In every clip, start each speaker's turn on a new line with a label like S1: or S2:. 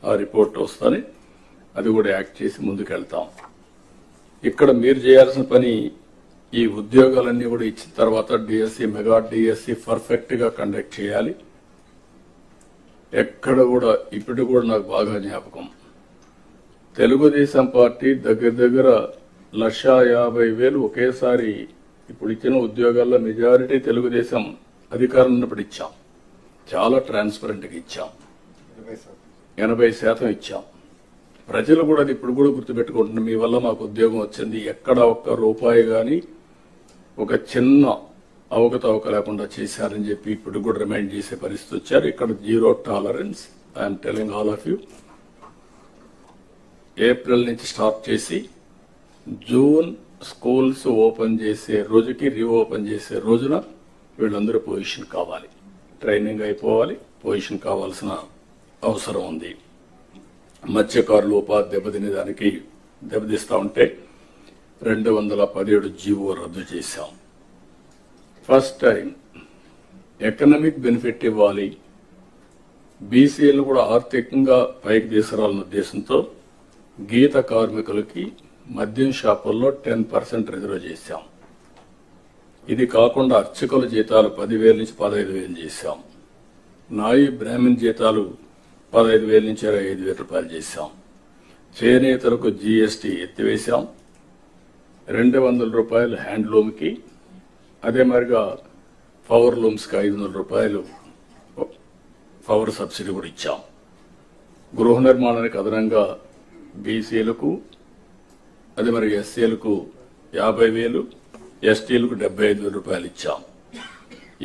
S1: ఆ రిపోర్ట్ వస్తుంది, అది కూడా యాక్ట్ చేసి ముందుకెళ్తాం. ఇక్కడ మీరు చేయాల్సిన పని ఈ ఉద్యోగాలన్నీ కూడా ఇచ్చిన తర్వాత డిఎస్సి, మెగా డిఎస్సి పర్ఫెక్ట్ గా కండక్ట్ చేయాలి. ఎక్కడ కూడా ఇప్పుడు కూడా నాకు బాగా జ్ఞాపకం, తెలుగుదేశం పార్టీ దగ్గర 1,50,000 ఒకేసారి ఇప్పుడు ఇచ్చిన ఉద్యోగాల్లో మెజారిటీ తెలుగుదేశం అధికారం ఉన్నప్పుడు ఇచ్చాం. చాలా ట్రాన్స్పరెంట్ గా ఇచ్చాం, 80% ఇచ్చాం. ప్రజలు కూడా అది ఇప్పుడు కూడా గుర్తుపెట్టుకుంటున్నారు, మీ వల్ల మాకు ఉద్యోగం వచ్చింది, ఎక్కడ ఒక్క రూపాయి గాని ఒక చిన్న అవకతవక లేకుండా చేశారని చెప్పి ఇప్పుడు కూడా రిమైండ్ చేసే పరిస్థితి వచ్చారు. ఇక్కడ zero tolerance. I'm telling all of you. April నుంచి స్టార్ట్ చేసి జూన్ స్కూల్స్ ఓపెన్ చేసే రోజుకి, రీఓపెన్ చేసే రోజున వీళ్ళందరూ పొజిషన్ కావాలి, ట్రైనింగ్ అయిపోవాలి, పొజిషన్ కావాల్సిన అవసరం ఉంది. మత్స్యకారులు ఉపాధి దెబ్బతినే దానికి దెబ్బతీస్తా ఉంటే 217 జీవో రద్దు చేశాం. ఫస్ట్ టైం ఎకనామిక్ బెనిఫిట్ ఇవ్వాలి, బీసీలు కూడా ఆర్థికంగా పైకి తీసుకురావాలన్న ఉద్దేశంతో గీత కార్మికులకి మద్యం షాపుల్లో 10% రిజర్వ్ చేశాం. ఇది కాకుండా అర్చకుల జీతాలు 10,000 నుంచి 15,000 చేశాం. నాయి బ్రాహ్మణ్ జీతాలు 15,000 నుంచి 25,000 రూపాయలు చేశాం. చేనేతలకు జీఎస్టీ ఎత్తివేశాం. 200 రూపాయలు హ్యాండ్లూమ్ కి, అదే మరిగా పవర్ లూమ్స్ కి 500 రూపాయలు పవర్ సబ్సిడీ కూడా ఇచ్చాం. గృహ నిర్మాణానికి అదనంగా బీసీలకు, అదే మరి ఎస్సీలకు 50,000, ఎస్టీలకు 75,000 రూపాయలు ఇచ్చాం.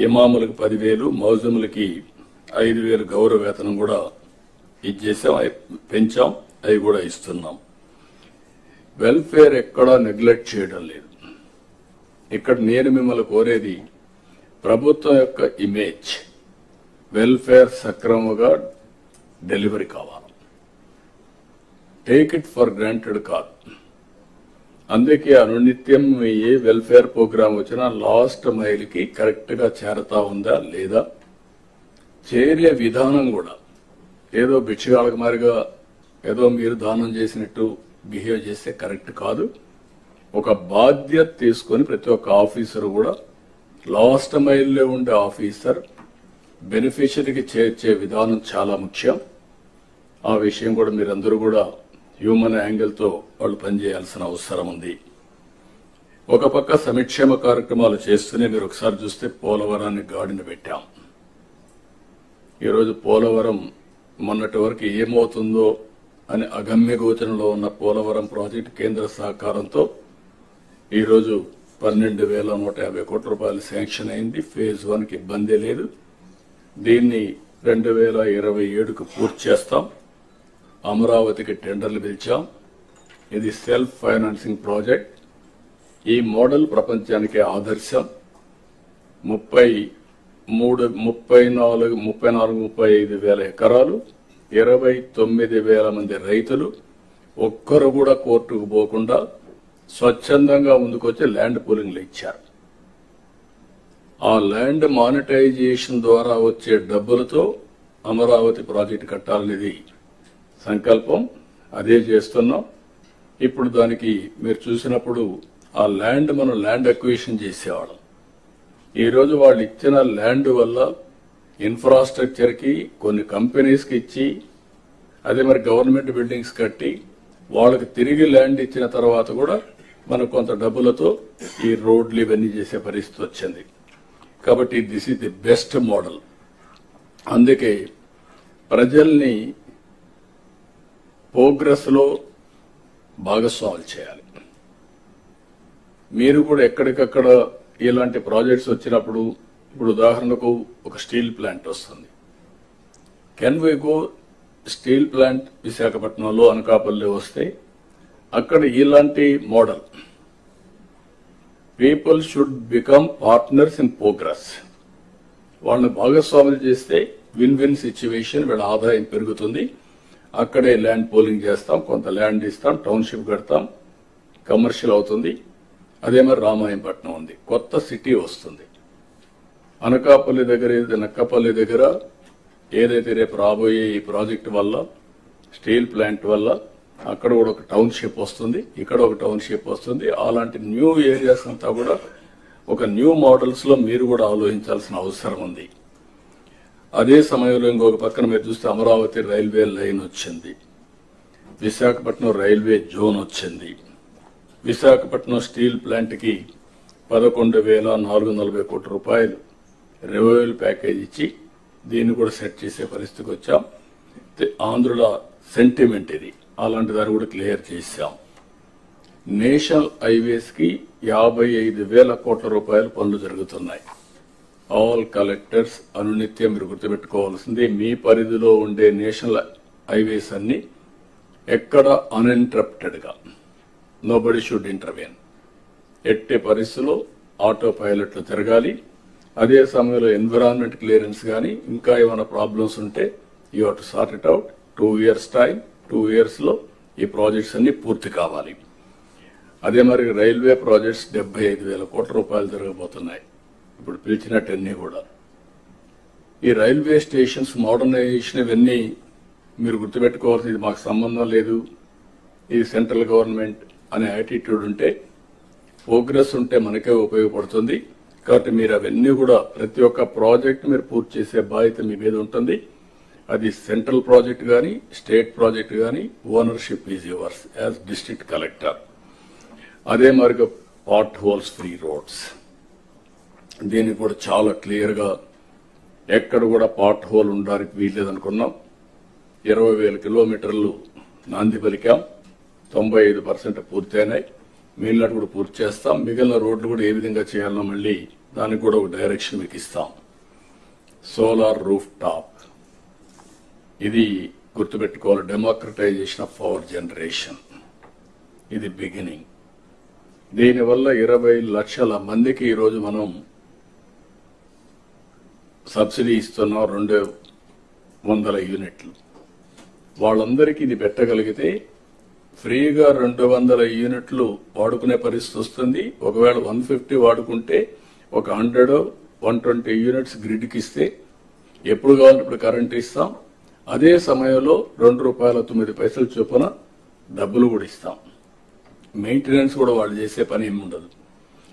S1: ఇమాములకు 10,000, మౌజములకి 5,000 గౌరవ వేతనం కూడా ఇచ్చేసాం, పెంచాం, అవి కూడా ఇస్తున్నాం. వెల్ఫేర్ ఎక్కడా నెగ్లెక్ట్ చేయడం లేదు. ఇక్కడ నేను మిమ్మల్ని కోరేది ప్రభుత్వం యొక్క ఇమేజ్, వెల్ఫేర్ సక్రమంగా డెలివరీ కావాలి. టేక్ ఇట్ ఫర్ గ్రాంటెడ్ కాదు. అందుకే అనునిత్యం ఏ వెల్ఫేర్ ప్రోగ్రామ్ వచ్చినా లాస్ట్ మైల్ కి కరెక్ట్ గా చేరతా ఉందా లేదా, చేరే విధానం కూడా ఏదో భిక్షగాళ్ళకి మారిగా ఏదో మీరు దానం చేసినట్టు బిహేవ్ చేస్తే కరెక్ట్ కాదు. ఒక బాధ్యత తీసుకొని ప్రతి ఒక్క ఆఫీసర్ కూడా లాస్ట్ మైల్లో ఉండే ఆఫీసర్ బెనిఫిషరీకి చేర్చే విధానం చాలా ముఖ్యం. ఆ విషయం కూడా మీరందరూ కూడా హ్యూమన్ యాంగిల్ తో వాళ్ళు పనిచేయాల్సిన అవసరం ఉంది. ఒక పక్క సంక్షేమ కార్యక్రమాలు చేస్తూనే మీరు ఒకసారి చూస్తే పోలవరాన్ని గాడిన పెట్టాం. ఈరోజు పోలవరం మొన్నటి వరకు ఏమవుతుందో అని అగమ్య గోచరంలో ఉన్న పోలవరం ప్రాజెక్టు కేంద్ర సహకారంతో ఈరోజు 12,150 కోట్ల రూపాయలు శాంక్షన్ అయింది. ఫేజ్ 1 కి ఇబ్బంది లేదు. దీన్ని 2027కు పూర్తి చేస్తాం. అమరావతికి టెండర్లు పిలిచాం. ఇది సెల్ఫ్ ఫైనాన్సింగ్ ప్రాజెక్ట్. ఈ మోడల్ ప్రపంచానికి ఆదర్శం. 34-35 వేల ఎకరాలు, 29,000 మంది రైతులు, ఒక్కరు కూడా కోర్టుకు పోకుండా స్వచ్ఛందంగా ముందుకొచ్చి ల్యాండ్ పూలింగ్లు ఇచ్చారు. ఆ ల్యాండ్ మానిటైజేషన్ ద్వారా వచ్చే డబ్బులతో అమరావతి ప్రాజెక్టు కట్టాలనేది సంకల్పం. అదే చేస్తున్నాం. ఇప్పుడు దానికి మీరు చూసినప్పుడు ఆ ల్యాండ్ మనం ల్యాండ్ అక్విజిషన్ చేసేవాళ్ళం. ఈరోజు వాళ్ళు ఇచ్చిన ల్యాండ్ వల్ల ఇన్ఫ్రాస్ట్రక్చర్ కి, కొన్ని కంపెనీస్ కి ఇచ్చి, అదే మరి గవర్నమెంట్ బిల్డింగ్స్ కట్టి వాళ్ళకి తిరిగి ల్యాండ్ ఇచ్చిన తర్వాత కూడా మనకు కొంత డబ్బులతో ఈ రోడ్లు ఇవన్నీ చేసే పరిస్థితి వచ్చింది. కాబట్టి this is the best model. అందుకే ప్రజల్ని ప్రోగ్రెస్ లో భాగస్వాములు చేయాలి. మీరు కూడా ఎక్కడికక్కడ ఇలాంటి ప్రాజెక్ట్స్ వచ్చినప్పుడు, ఇప్పుడు ఉదాహరణకు ఒక స్టీల్ ప్లాంట్ వస్తుంది. Can we go steel plant విశాఖపట్నంలో, అనకాపల్లి వస్తే అక్కడ ఇలాంటి model people should become partners in progress. వాళ్ళని భాగస్వాములు చేస్తే విన్ విన్ సిచ్యువేషన్, వీళ్ళ ఆదాయం పెరుగుతుంది. అక్కడే ల్యాండ్ పోలింగ్ చేస్తాం, కొంత ల్యాండ్ ఇస్తాం, టౌన్షిప్ కడతాం, కమర్షియల్ అవుతుంది. అదే మరి రామాయంపట్నం ఉంది, కొత్త సిటీ వస్తుంది. అనకాపల్లి దగ్గర, నక్కపల్లి దగ్గర ఏదైతే రేపు రాబోయే ఈ ప్రాజెక్టు వల్ల స్టీల్ ప్లాంట్ వల్ల అక్కడ కూడా ఒక టౌన్షిప్ వస్తుంది, ఇక్కడ ఒక టౌన్షిప్ వస్తుంది. అలాంటి న్యూ ఏరియాస్ అంతా కూడా ఒక న్యూ మోడల్స్ లో మీరు కూడా ఆలోచించాల్సిన అవసరం ఉంది. అదే సమయంలో ఇంకొక పక్కన మీరు చూస్తే అమరావతి రైల్వే లైన్ వచ్చింది, విశాఖపట్నం రైల్వే జోన్ వచ్చింది. విశాఖపట్నం స్టీల్ ప్లాంట్ కి 11,440 కోట్ల రూపాయలు రెవెన్యూ ప్యాకేజ్ ఇచ్చి దీన్ని కూడా సెట్ చేసే పరిస్థితికి వచ్చాం. ఆంధ్రుల సెంటిమెంట్ ఇది, అలాంటి దాన్ని కూడా క్లియర్ చేశాం. నేషనల్ హైవేస్ కి 55,000 కోట్ల రూపాయల పనులు జరుగుతున్నాయి. ఆల్ కలెక్టర్స్ అనునిత్యం మీరు గుర్తుపెట్టుకోవాల్సింది, మీ పరిధిలో ఉండే నేషనల్ హైవేస్ అన్ని ఎక్కడ అన్ఇంటరప్టెడ్ గా, నోబడి షుడ్ ఇంటర్వెన్. ఎట్టి పరిస్థితుల్లో ఆటో పైలట్లు తిరగాలి. అదే సమయంలో ఎన్విరాన్మెంట్ క్లియరెన్స్ కానీ ఇంకా ఏమైనా ప్రాబ్లమ్స్ ఉంటే you have to sort it out. 2 years time, 2 years లో ఈ ప్రాజెక్ట్స్ అన్ని పూర్తి కావాలి. అదే మరి రైల్వే ప్రాజెక్ట్స్ 75,000 కోట్ల రూపాయలు జరగబోతున్నాయి ఇప్పుడు పిలిచినట్టన్నీ కూడా. ఈ రైల్వే స్టేషన్స్ మోడర్నైజేషన్ ఇవన్నీ మీరు గుర్తుపెట్టుకోవాల్సింది, ఇది మాకు సంబంధం లేదు, ఇది సెంట్రల్ గవర్నమెంట్ అనే యాటిట్యూడ్ ఉంటే, ప్రోగ్రెస్ ఉంటే మనకే ఉపయోగపడుతుంది. కాబట్టి మీరు అవన్నీ కూడా ప్రతి ఒక్క ప్రాజెక్ట్ మీరు పూర్తి చేసే బాధ్యత మీ మీద ఉంటుంది. అది సెంట్రల్ ప్రాజెక్ట్ కానీ స్టేట్ ప్రాజెక్ట్ కానీ ownership is yours as district collector. అదే మరి పాట్ హోల్స్ ఫ్రీ రోడ్స్, దీన్ని కూడా చాలా క్లియర్ గా ఎక్కడ కూడా పాట్ హోల్ ఉండడానికి వీల్లేదనుకున్నాం. 20,000 కిలోమీటర్లు నాంది పలికాం, 95% పూర్తయినాయి. మిగిలినట్టు కూడా పూర్తి చేస్తాం. మిగిలిన రోడ్లు కూడా ఏ విధంగా చేయాలన్నా మళ్ళీ దానికి కూడా ఒక డైరెక్షన్ మీకు ఇస్తాం. సోలార్ రూఫ్ టాప్, ఇది గుర్తుపెట్టుకోవాలి. డెమోక్రటైజేషన్ ఆఫ్ పవర్ జనరేషన్, ఇది బిగినింగ్. దీనివల్ల 20 లక్షల మందికి ఈరోజు మనం సబ్సిడీ ఇస్తున్నాం, 200 యూనిట్లు. వాళ్ళందరికీ ఇది పెట్టగలిగితే ఫ్రీగా 200 యూనిట్లు వాడుకునే పరిస్థితి వస్తుంది. ఒకవేళ 150 వాడుకుంటే ఒక 100-120 యూనిట్స్ గ్రిడ్కి ఇస్తే ఎప్పుడు కావాలంటే ఇప్పుడు కరెంట్ ఇస్తాం. అదే సమయంలో ₹2.09 చొప్పున డబ్బులు కూడా ఇస్తాం. మెయింటెనెన్స్ కూడా వాళ్ళు చేసే పని ఏమి ఉండదు,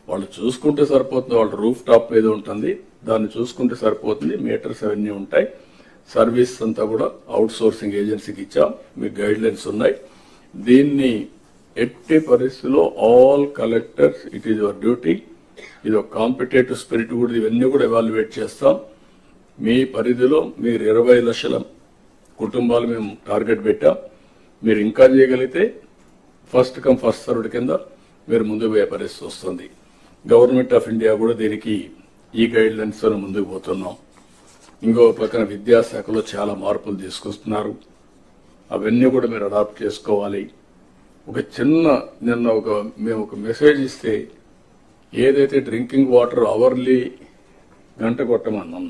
S1: వాళ్ళు చూసుకుంటే సరిపోతుంది. వాళ్ళ రూఫ్ టాప్ మీద ఉంటుంది, దాన్ని చూసుకుంటే సరిపోతుంది. మీటర్స్ అవన్నీ ఉంటాయి. సర్వీస్ అంతా కూడా అవుట్ సోర్సింగ్ ఏజెన్సీకి ఇచ్చాం. మీకు గైడ్ లైన్స్ ఉన్నాయి. దీన్ని ఎట్టి పరిస్థితుల్లో all collectors, it is your duty. ఇది ఒక కాంపిటేటివ్ స్పిరిట్ కూడా, ఇవన్నీ కూడా ఎవాల్యుయేట్ చేస్తాం. మీ పరిధిలో మీరు 20 లక్షల కుటుంబాలు మేము టార్గెట్ పెట్టాం. మీరు ఇంకా చేయగలిగితే ఫస్ట్ కమ్ ఫస్ట్ సర్వ్డ్ కింద మీరు ముందుకు పోయే పరిస్థితి వస్తుంది. గవర్నమెంట్ ఆఫ్ ఇండియా కూడా దీనికి ఈ గైడ్ లైన్స్ తో ముందుకు పోతున్నాం. ఇంకో పక్కన విద్యాశాఖలో చాలా మార్పులు తీసుకొస్తున్నారు. అవన్నీ కూడా మీరు అడాప్ట్ చేసుకోవాలి. ఒక చిన్న నిన్న మేము ఒక మెసేజ్ ఇస్తే ఏదైతే డ్రింకింగ్ వాటర్ అవర్లీ గంట కొట్టమన్నాం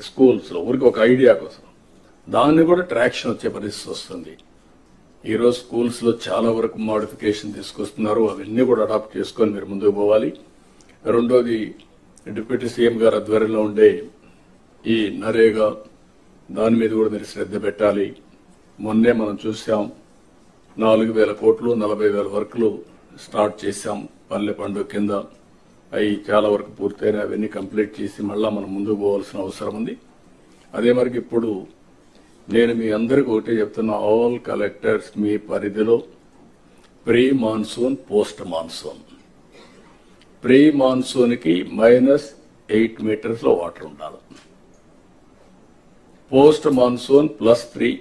S1: స్కూల్స్ లో, ఊరికి ఒక ఐడియా కోసం, దాన్ని కూడా ట్రాక్షన్ వచ్చే పరిస్థితి వస్తుంది. ఈరోజు స్కూల్స్ లో చాలా వరకు మోడిఫికేషన్ తీసుకొస్తున్నారు. అవన్నీ కూడా అడాప్ట్ చేసుకొని మీరు ముందుకు పోవాలి. రెండోది, డిప్యూటీ సీఎం గారు ఆధ్వర్యంలో ఉండే ఈ నరేగా, దాని మీద కూడా మీరు శ్రద్ధ పెట్టాలి. మొన్నే మనం చూసాం, 4,000 కోట్లు 40,000 వర్క్లు స్టార్ట్ చేశాం పల్లె పండుగ కింద. అవి చాలా వరకు పూర్తయినా అవన్నీ కంప్లీట్ చేసి మళ్ళా మనం ముందుకు పోవాల్సిన అవసరం ఉంది. అదే మరి ఇప్పుడు నేను మీ అందరికీ ఒకటే చెప్తున్నా, ఆల్ కలెక్టర్స్ మీ పరిధిలో pre monsoon, post monsoon. Pre monsoon కి -8 మీటర్స్ లో వాటర్ ఉండాలి. పోస్ట్ మాన్సూన్ +3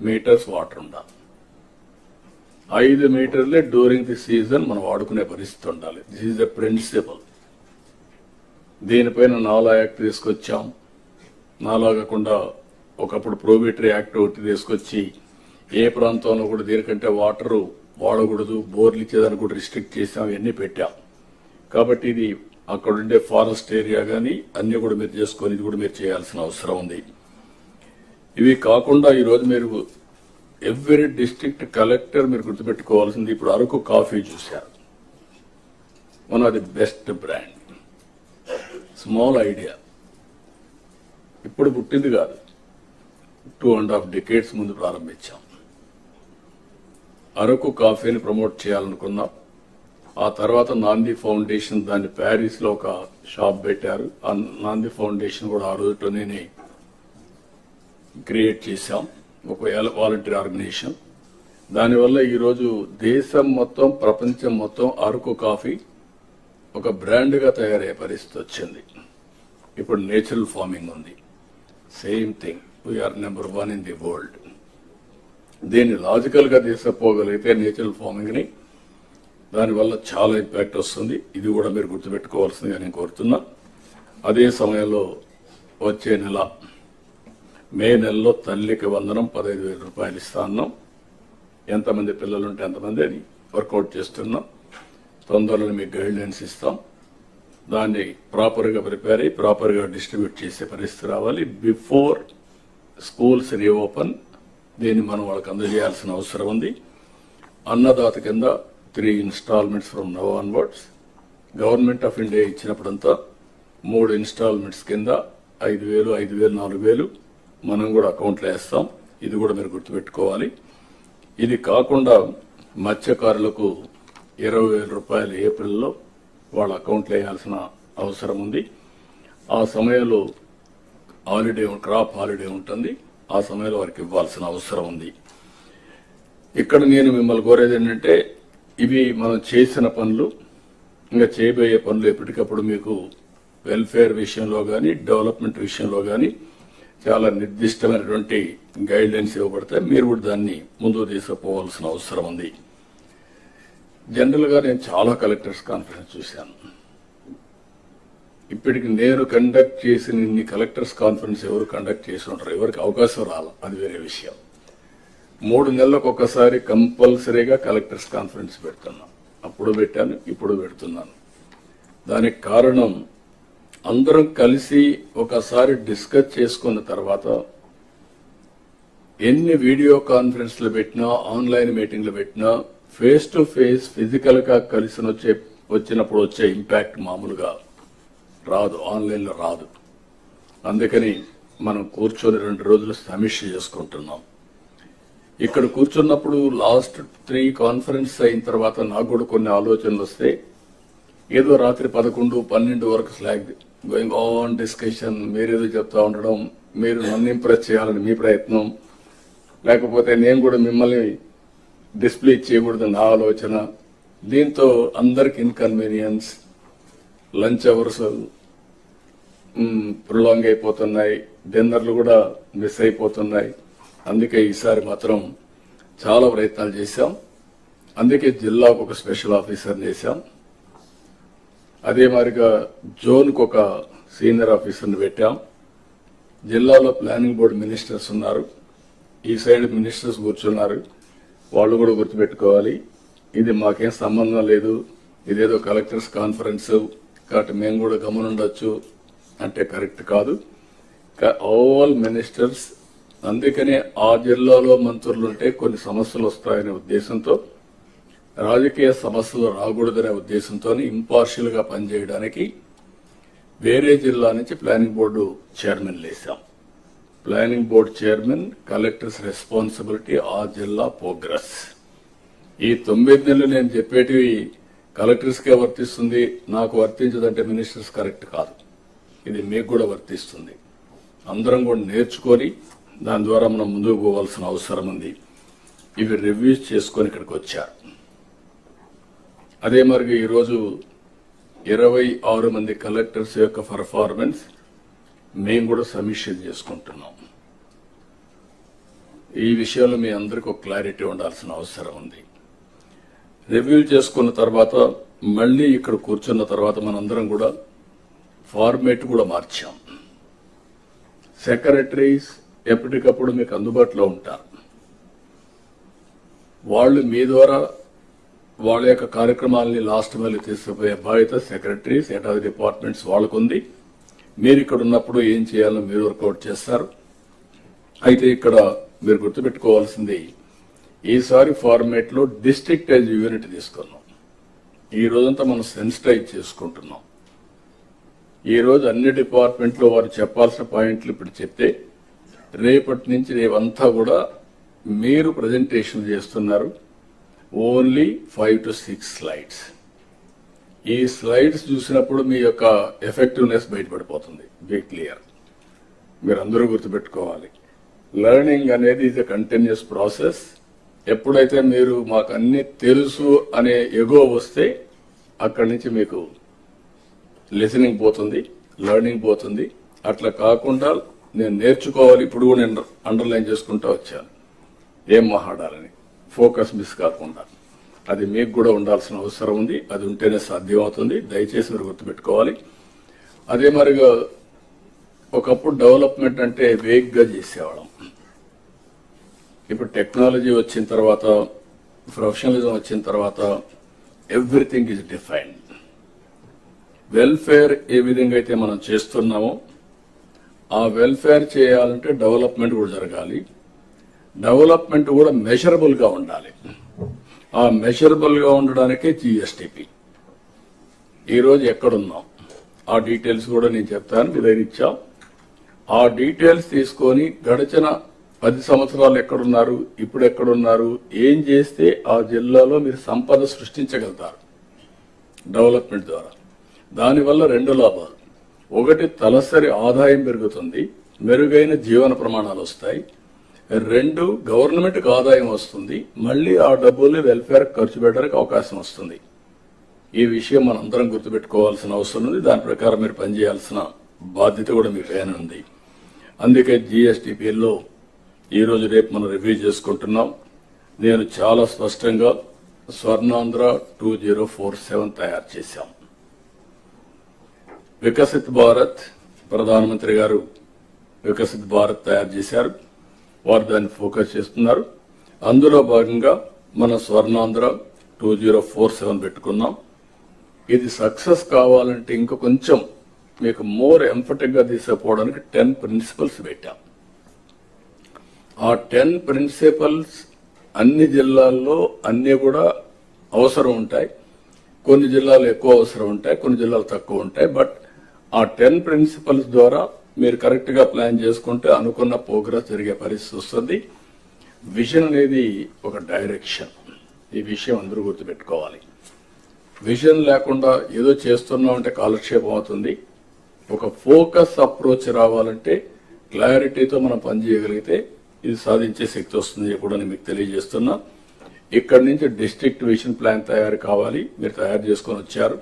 S1: మీటర్స్ వాటర్ ఉండాలి. 5 మీటర్లే డ్యూరింగ్ ది సీజన్ మనం వాడుకునే పరిస్థితి ఉండాలి. This is the principle. దీనిపైన నాలా యాక్ట్ తీసుకొచ్చాం. నాలా కాకుండా ఒకప్పుడు ప్రోబేటరీ యాక్ట్ ఒకటి తీసుకొచ్చి ఏ ప్రాంతంలో కూడా దీనికంటే వాటర్ వాడకూడదు, బోర్లు ఇచ్చేదాన్ని కూడా రిస్ట్రిక్ట్ చేసాం, ఇవన్నీ పెట్టాం. కాబట్టి ఇది అక్కడుండే ఫారెస్ట్ ఏరియా కానీ అన్ని కూడా మీరు చేసుకొని ఇది కూడా మీరు చేయాల్సిన అవసరం ఉంది. ఇవి కాకుండా ఈరోజు మీరు ఎవ్రీ డిస్ట్రిక్ట్ కలెక్టర్ మీరు గుర్తుపెట్టుకోవాల్సింది, ఇప్పుడు అరకు కాఫీ చూశారు, one of the best brand. Small idea, ఇప్పుడు పుట్టింది కాదు. 2.5 decades ముందు ప్రారంభించాం. అరకు కాఫీని ప్రమోట్ చేయాలనుకున్నాం. ఆ తర్వాత నాంది ఫౌండేషన్ దాన్ని ప్యారిస్ లో ఒక షాప్ పెట్టారు. ఆ నాంది ఫౌండేషన్ కూడా ఆ రోజులోనే క్రియేట్ చేశాం, ఒక వాలంటీర్ ఆర్గనైజేషన్. దానివల్ల ఈరోజు దేశం మొత్తం, ప్రపంచం మొత్తం అరకు కాఫీ ఒక బ్రాండ్ గా తయారయ్యే పరిస్థితి వచ్చింది. ఇప్పుడు నేచురల్ ఫార్మింగ్ ఉంది. Same thing, we are number 1 in the world. దీన్ని లాజికల్ గా తీసుకుపోగలిగితే నేచురల్ ఫార్మింగ్ ని, దానివల్ల చాలా ఇంపాక్ట్ వస్తుంది. ఇది కూడా మీరు గుర్తుపెట్టుకోవాల్సిందిగా నేను కోరుతున్నా. అదే సమయంలో వచ్చే నెల మే నెలలో తల్లికి వందనం 15,000 రూపాయలు ఇస్తా ఉన్నాం. ఎంతమంది పిల్లలు ఉంటే అంతమంది అని వర్కౌట్ చేస్తున్నాం. తొందరలో మీకు గైడ్ లైన్స్ ఇస్తాం. దాన్ని ప్రాపర్ గా ప్రిపేర్ అయ్యి ప్రాపర్ గా డిస్ట్రిబ్యూట్ చేసే పరిస్థితి రావాలి. బిఫోర్ స్కూల్స్ రీఓపెన్ దీన్ని మనం వాళ్ళకి అందజేయాల్సిన అవసరం ఉంది. అన్నదాత కింద 3 installments from now onwards. Government of India ఇచ్చినప్పుడంతా 3 ఇన్స్టాల్మెంట్స్ కింద 5,000, 5,000, 4,000 మనం కూడా అకౌంట్లో వేస్తాం. ఇది కూడా మీరు గుర్తుపెట్టుకోవాలి. ఇది కాకుండా మత్స్యకారులకు 20,000 రూపాయలు ఏప్రిల్లో వాళ్ళ అకౌంట్లో వేయాల్సిన అవసరం ఉంది. ఆ సమయంలో క్రాప్ హాలిడే ఉంటుంది. ఆ సమయంలో వారికి ఇవ్వాల్సిన అవసరం ఉంది. ఇక్కడ నేను మిమ్మల్ని కోరేది ఏంటంటే, ఇవి మనం చేసిన పనులు, ఇంకా చేయబోయే పనులు ఎప్పటికప్పుడు మీకు వెల్ఫేర్ విషయంలో కానీ, డెవలప్మెంట్ విషయంలో కానీ చాలా నిర్దిష్టమైనటువంటి గైడ్ లైన్స్ ఇవ్వబడతాయి. మీరు కూడా దాన్ని ముందుకు తీసుకుపోవాల్సిన అవసరం ఉంది. జనరల్ గా నేను చాలా కలెక్టర్స్ కాన్ఫరెన్స్ చూశాను. ఇప్పటికి నేను కండక్ట్ చేసిన ఇన్ని కలెక్టర్స్ కాన్ఫరెన్స్ ఎవరు కండక్ట్ చేసి ఉంటారు? ఎవరికి అవకాశం రాల, అది వేరే విషయం. 3 నెలలకు ఒకసారి కంపల్సరీగా కలెక్టర్స్ కాన్ఫరెన్స్ పెడుతున్నాను. అప్పుడు పెట్టాను, ఇప్పుడు పెడుతున్నాను. దానికి కారణం అందరం కలిసి ఒకసారి డిస్కస్ చేసుకున్న తర్వాత ఎన్ని వీడియో కాన్ఫరెన్స్లు పెట్టినా, ఆన్లైన్ మీటింగ్లు పెట్టినా, ఫేస్ టు ఫేస్ ఫిజికల్ గా కలిసి వచ్చినప్పుడు వచ్చే ఇంపాక్ట్ మామూలుగా రాదు, ఆన్లైన్ లో రాదు. అందుకని మనం కూర్చొని 2 రోజులు సమీక్ష చేసుకుంటున్నాం. ఇక్కడ కూర్చున్నప్పుడు లాస్ట్ 3 కాన్ఫరెన్స్ అయిన తర్వాత నాకు కూడా కొన్ని ఆలోచనలు వస్తే, ఏదో రాత్రి 11, 12 వరకు స్లాగ్ గోయింగ్ ఆన్ డిస్కషన్, మీరేదో చెప్తా ఉండడం, మీరు నన్ను ఇంప్రెస్ చేయాలని మీ ప్రయత్నం, లేకపోతే నేను కూడా మిమ్మల్ని డిస్ప్లే చేయకూడదు నా ఆలోచన. దీంతో అందరికి ఇన్కన్వీనియన్స్, లంచ్ అవర్స్ ప్రొలాంగ్ అయిపోతున్నాయి, డిన్నర్లు కూడా మిస్ అయిపోతున్నాయి. అందుకే ఈసారి మాత్రం చాలా ప్రయత్నాలు చేశాం. అందుకే జిల్లాకు ఒక స్పెషల్ ఆఫీసర్ని వేశాం. అదే మాదిరిగా జోన్కు ఒక సీనియర్ ఆఫీసర్ని పెట్టాం. జిల్లాలో ప్లానింగ్ బోర్డు మినిస్టర్స్ ఉన్నారు, ఈ సైడ్ మినిస్టర్స్ కూర్చున్నారు. వాళ్ళు కూడా గుర్తుపెట్టుకోవాలి, ఇది మాకేం సంబంధం లేదు, ఇదేదో కలెక్టర్స్ కాన్ఫరెన్స్ కాబట్టి మేము కూడా గమనుండొచ్చు అంటే కరెక్ట్ కాదు. All ministers. అందుకనే ఆ జిల్లాలో మంత్రులుంటే కొన్ని సమస్యలు వస్తాయనే ఉద్దేశంతో, రాజకీయ సమస్యలు రాకూడదనే ఉద్దేశంతో ఇంపార్షియల్ గా పనిచేయడానికి వేరే జిల్లా నుంచి ప్లానింగ్ బోర్డు చైర్మన్ వేశాం. Planning board chairman, collectors responsibility, ఆ జిల్లా ప్రోగ్రెస్. ఈ 9 నెలలు నేను చెప్పేటివి కలెక్టర్స్ కే వర్తిస్తుంది, నాకు వర్తించదంటే మినిస్టర్స్ కరెక్ట్ కాదు. ఇది మీకు కూడా వర్తిస్తుంది. అందరం కూడా నేర్చుకొని దాని ద్వారా మనం ముందుకు పోవాల్సిన అవసరం ఉంది. ఇవి రివ్యూస్ చేసుకొని ఇక్కడికి వచ్చారు. అదే మరి ఈరోజు 26 మంది కలెక్టర్స్ యొక్క పర్ఫార్మెన్స్ మేము కూడా సమీక్ష చేసుకుంటున్నాం. ఈ విషయంలో మీ అందరికీ ఒక క్లారిటీ ఉండాల్సిన అవసరం ఉంది. రివ్యూ చేసుకున్న తర్వాత మళ్ళీ ఇక్కడ కూర్చున్న తర్వాత మనందరం కూడా ఫార్మేట్ కూడా మార్చాం. సెక్రటరీస్ ఎప్పటికప్పుడు మీకు అందుబాటులో ఉంటారు. వాళ్ళు మీ ద్వారా వాళ్ళ యొక్క కార్యక్రమాలని లాస్ట్ మైల్ తీసుకుపోయే బాధ్యత secretaries, head of the departments వాళ్ళకుంది. మీరు ఇక్కడ ఉన్నప్పుడు ఏం చేయాలో మీరు వర్కౌట్ చేస్తారు. అయితే ఇక్కడ మీరు గుర్తుపెట్టుకోవాల్సింది, ఈసారి ఫార్మేట్ లో డిస్ట్రిక్ట్ యాజ్ యూనిట్ తీసుకున్నాం. ఈ రోజంతా మనం సెన్సిటైజ్ చేసుకుంటున్నాం. ఈ రోజు అన్ని డిపార్ట్మెంట్లో వారు చెప్పాల్సిన పాయింట్లు ఇప్పుడు చెప్తే రేపటి నుంచి రేవంతా కూడా మీరు ప్రజెంటేషన్ చేస్తున్నారు. Only 5 to 6 slides. ఈ స్లైడ్స్ చూసినప్పుడు మీ యొక్క ఎఫెక్టివ్నెస్ బయటపడిపోతుంది. Be clear. మీరు అందరూ గుర్తుపెట్టుకోవాలి, లెర్నింగ్ అనేది ఇది కంటిన్యూస్ ప్రాసెస్. ఎప్పుడైతే మీరు మాకు అన్ని తెలుసు అనే ఎగో వస్తే అక్కడి నుంచి మీకు లిసనింగ్ పోతుంది, లెర్నింగ్ పోతుంది. అట్లా కాకుండా నేను నేర్చుకోవాలి, ఇప్పుడు కూడా నేను అండర్లైన్ చేసుకుంటూ వచ్చాను ఏం మాట్లాడాలని, ఫోకస్ మిస్ కాకుండా. అది మీకు కూడా ఉండాల్సిన అవసరం ఉంది. అది ఉంటేనే సాధ్యం అవుతుంది. దయచేసి మీరు గుర్తుపెట్టుకోవాలి. అదే మరిగా ఒకప్పుడు డెవలప్మెంట్ అంటే వేగ్గా చేసేవాళ్ళం. ఇప్పుడు టెక్నాలజీ వచ్చిన తర్వాత, ప్రొఫెషనలిజం వచ్చిన తర్వాత ఎవ్రీథింగ్ ఈజ్ డిఫైన్డ్. వెల్ఫేర్ ఏ విధంగా అయితే మనం చేస్తున్నామో ఆ వెల్ఫేర్ చేయాలంటే డెవలప్మెంట్ కూడా జరగాలి. డెవలప్మెంట్ కూడా మెజరబుల్ గా ఉండాలి. ఆ మెజరబుల్ గా ఉండడానికే జిఎస్టిపి. ఈరోజు ఎక్కడున్నాం ఆ డీటెయిల్స్ కూడా నేను చెప్తాను. మీ దగ్గర ఇచ్చాం. ఆ డీటెయిల్స్ తీసుకొని గడిచిన 10 సంవత్సరాలు ఎక్కడున్నారు, ఇప్పుడు ఎక్కడున్నారు, ఏం చేస్తే ఆ జిల్లాలో మీరు సంపద సృష్టించగలుగుతారు డెవలప్మెంట్ ద్వారా. దానివల్ల 2 లాభాలు. ఒకటి, తలసరి ఆదాయం పెరుగుతుంది, మెరుగైన జీవన ప్రమాణాలు వస్తాయి. 2, గవర్నమెంట్కి ఆదాయం వస్తుంది. మళ్ళీ ఆ డబ్బుల్ని వెల్ఫేర్ ఖర్చు పెట్టడానికి అవకాశం వస్తుంది. ఈ విషయం మనందరం గుర్తుపెట్టుకోవాల్సిన అవసరం ఉంది. దాని ప్రకారం మీరు పనిచేయాల్సిన బాధ్యత కూడా మీ పైన ఉంది. అందుకే జిఎస్టిపిలో ఈరోజు రేపు మనం రివ్యూ చేసుకుంటున్నాం. నేను చాలా స్పష్టంగా స్వర్ణాంధ్ర 2047 తయారు చేశాం. వికసిత్ భారత్, ప్రధానమంత్రి గారు వికసిత్ భారత్ తయారు చేశారు. వారు దాన్ని ఫోకస్ చేస్తున్నారు. అందులో భాగంగా మన స్వర్ణాంధ్ర 2047 పెట్టుకున్నాం. ఇది సక్సెస్ కావాలంటే ఇంకా కొంచెం మీకు మోర్ ఎంఫటిక్ గా తీసుకుపోవడానికి 10 ప్రిన్సిపల్స్ పెట్టాం. ఆ 10 ప్రిన్సిపల్స్ అన్ని జిల్లాల్లో అన్ని కూడా అవసరం ఉంటాయి. కొన్ని జిల్లాలు ఎక్కువ అవసరం ఉంటాయి, కొన్ని జిల్లాలు తక్కువ ఉంటాయి. బట్ ఆ 10 ప్రిన్సిపల్స్ ద్వారా మీరు కరెక్ట్ గా ప్లాన్ చేసుకుంటే అనుకున్న ప్రోగ్రెస్ జరిగే పరిస్థితి వస్తుంది. విజన్ అనేది ఒక డైరెక్షన్. ఈ విషయం అందరూ గుర్తుపెట్టుకోవాలి. విజన్ లేకుండా ఏదో చేస్తున్నామంటే కాలక్షేపం అవుతుంది. ఒక ఫోకస్ అప్రోచ్ రావాలంటే క్లారిటీతో మనం పనిచేయగలిగితే ఇది సాధించే శక్తి వస్తుంది కూడా నేను మీకు తెలియజేస్తున్నా. ఇక్కడి నుంచి డిస్ట్రిక్ట్ విజన్ ప్లాన్ తయారు కావాలి. మీరు తయారు చేసుకొని వచ్చారు.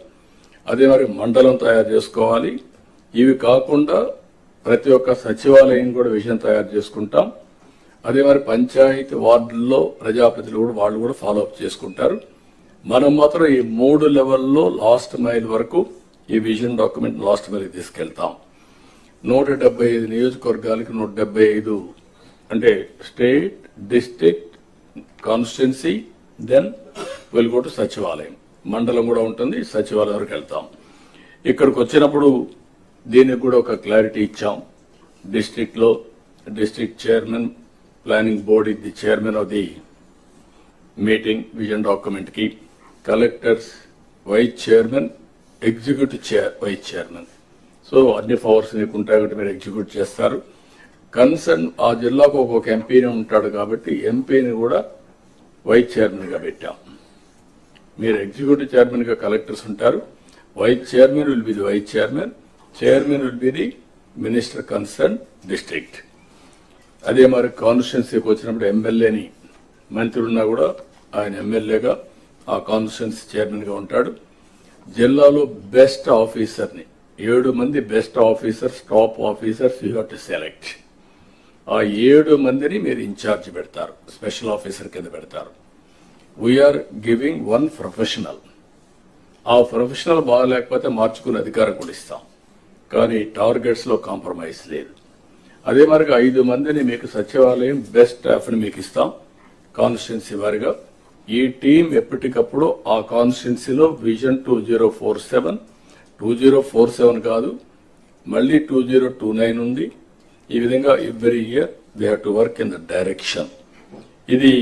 S1: అదే మరి మండలం తయారు చేసుకోవాలి. ఇవి కాకుండా ప్రతి ఒక్క సచివాలయం కూడా విజన్ తయారు చేసుకుంటాం. అదే మరి పంచాయతీ వార్డుల్లో ప్రజాప్రతినిధులు కూడా వాళ్ళు కూడా ఫాలో అప్ చేసుకుంటారు. మనం మాత్రం ఈ 3 లెవెల్లో లాస్ట్ మైల్ వరకు ఈ విజన్ డాక్యుమెంట్ లాస్ట్ మైల్ తీసుకెళ్తాం. 175 నియోజకవర్గాలకి 175 అంటే state, district, constituency, then will go to సచివాలయం. మండలం కూడా ఉంటుంది, సచివాలయం వరకు వెళ్తాం. ఇక్కడికి వచ్చినప్పుడు దీనికి కూడా ఒక క్లారిటీ ఇచ్చాం. డిస్ట్రిక్ట్ లో డిస్ట్రిక్ట్ చైర్మన్, ప్లానింగ్ బోర్డ్ ఇది chairman of the meeting vision document కి, collectors vice chairman, executive vice chairman. So అన్ని పవర్స్ మీకు ఉంటాయి కాబట్టి మీరు ఎగ్జిక్యూట్ చేస్తారు. కన్సర్న్ ఆ జిల్లాకు ఒక్కొక్క ఎంపీని ఉంటాడు కాబట్టి ఎంపీని కూడా వైస్ చైర్మన్ గా పెట్టాం. మీరు ఎగ్జిక్యూటివ్ చైర్మన్ గా కలెక్టర్స్ ఉంటారు. Vice chairman will be the vice chairman, chairman will be the minister concern district. అదే మరి కాన్స్టిట్యున్సీకి వచ్చినప్పుడు ఎమ్మెల్యేని, మంత్రి ఉన్నా కూడా ఆయన ఎమ్మెల్యేగా ఆ కాన్స్టిట్యున్సీ చైర్మన్ గా ఉంటాడు. జిల్లాలో బెస్ట్ ఆఫీసర్ని 7 మంది best officers, top officers you have to select. ఆ 7 మందిని మీరు ఇన్ఛార్జ్ పెడతారు, స్పెషల్ ఆఫీసర్ కింద పెడతారు. We are giving 1 professional. ఆ ప్రొఫెషనల్ బాగాలేకపోతే మార్చుకునే అధికారం కూడా ఇస్తాం. కానీ టార్గెట్స్ లో కాంప్రమైజ్ లేదు. అదే మరి 5 మందిని మీకు సచివాలయం బెస్ట్ స్టాఫ్ ని మీకు ఇస్తాం కాన్స్టిట్యున్సీ వారిగా. ఈ టీం ఎప్పటికప్పుడు ఆ కాన్స్టిట్యున్సీలో విజన్ 2047 కాదు, మళ్ళీ 2029 ఉంది. ఈ విధంగా every year they have to work in the direction. ఇది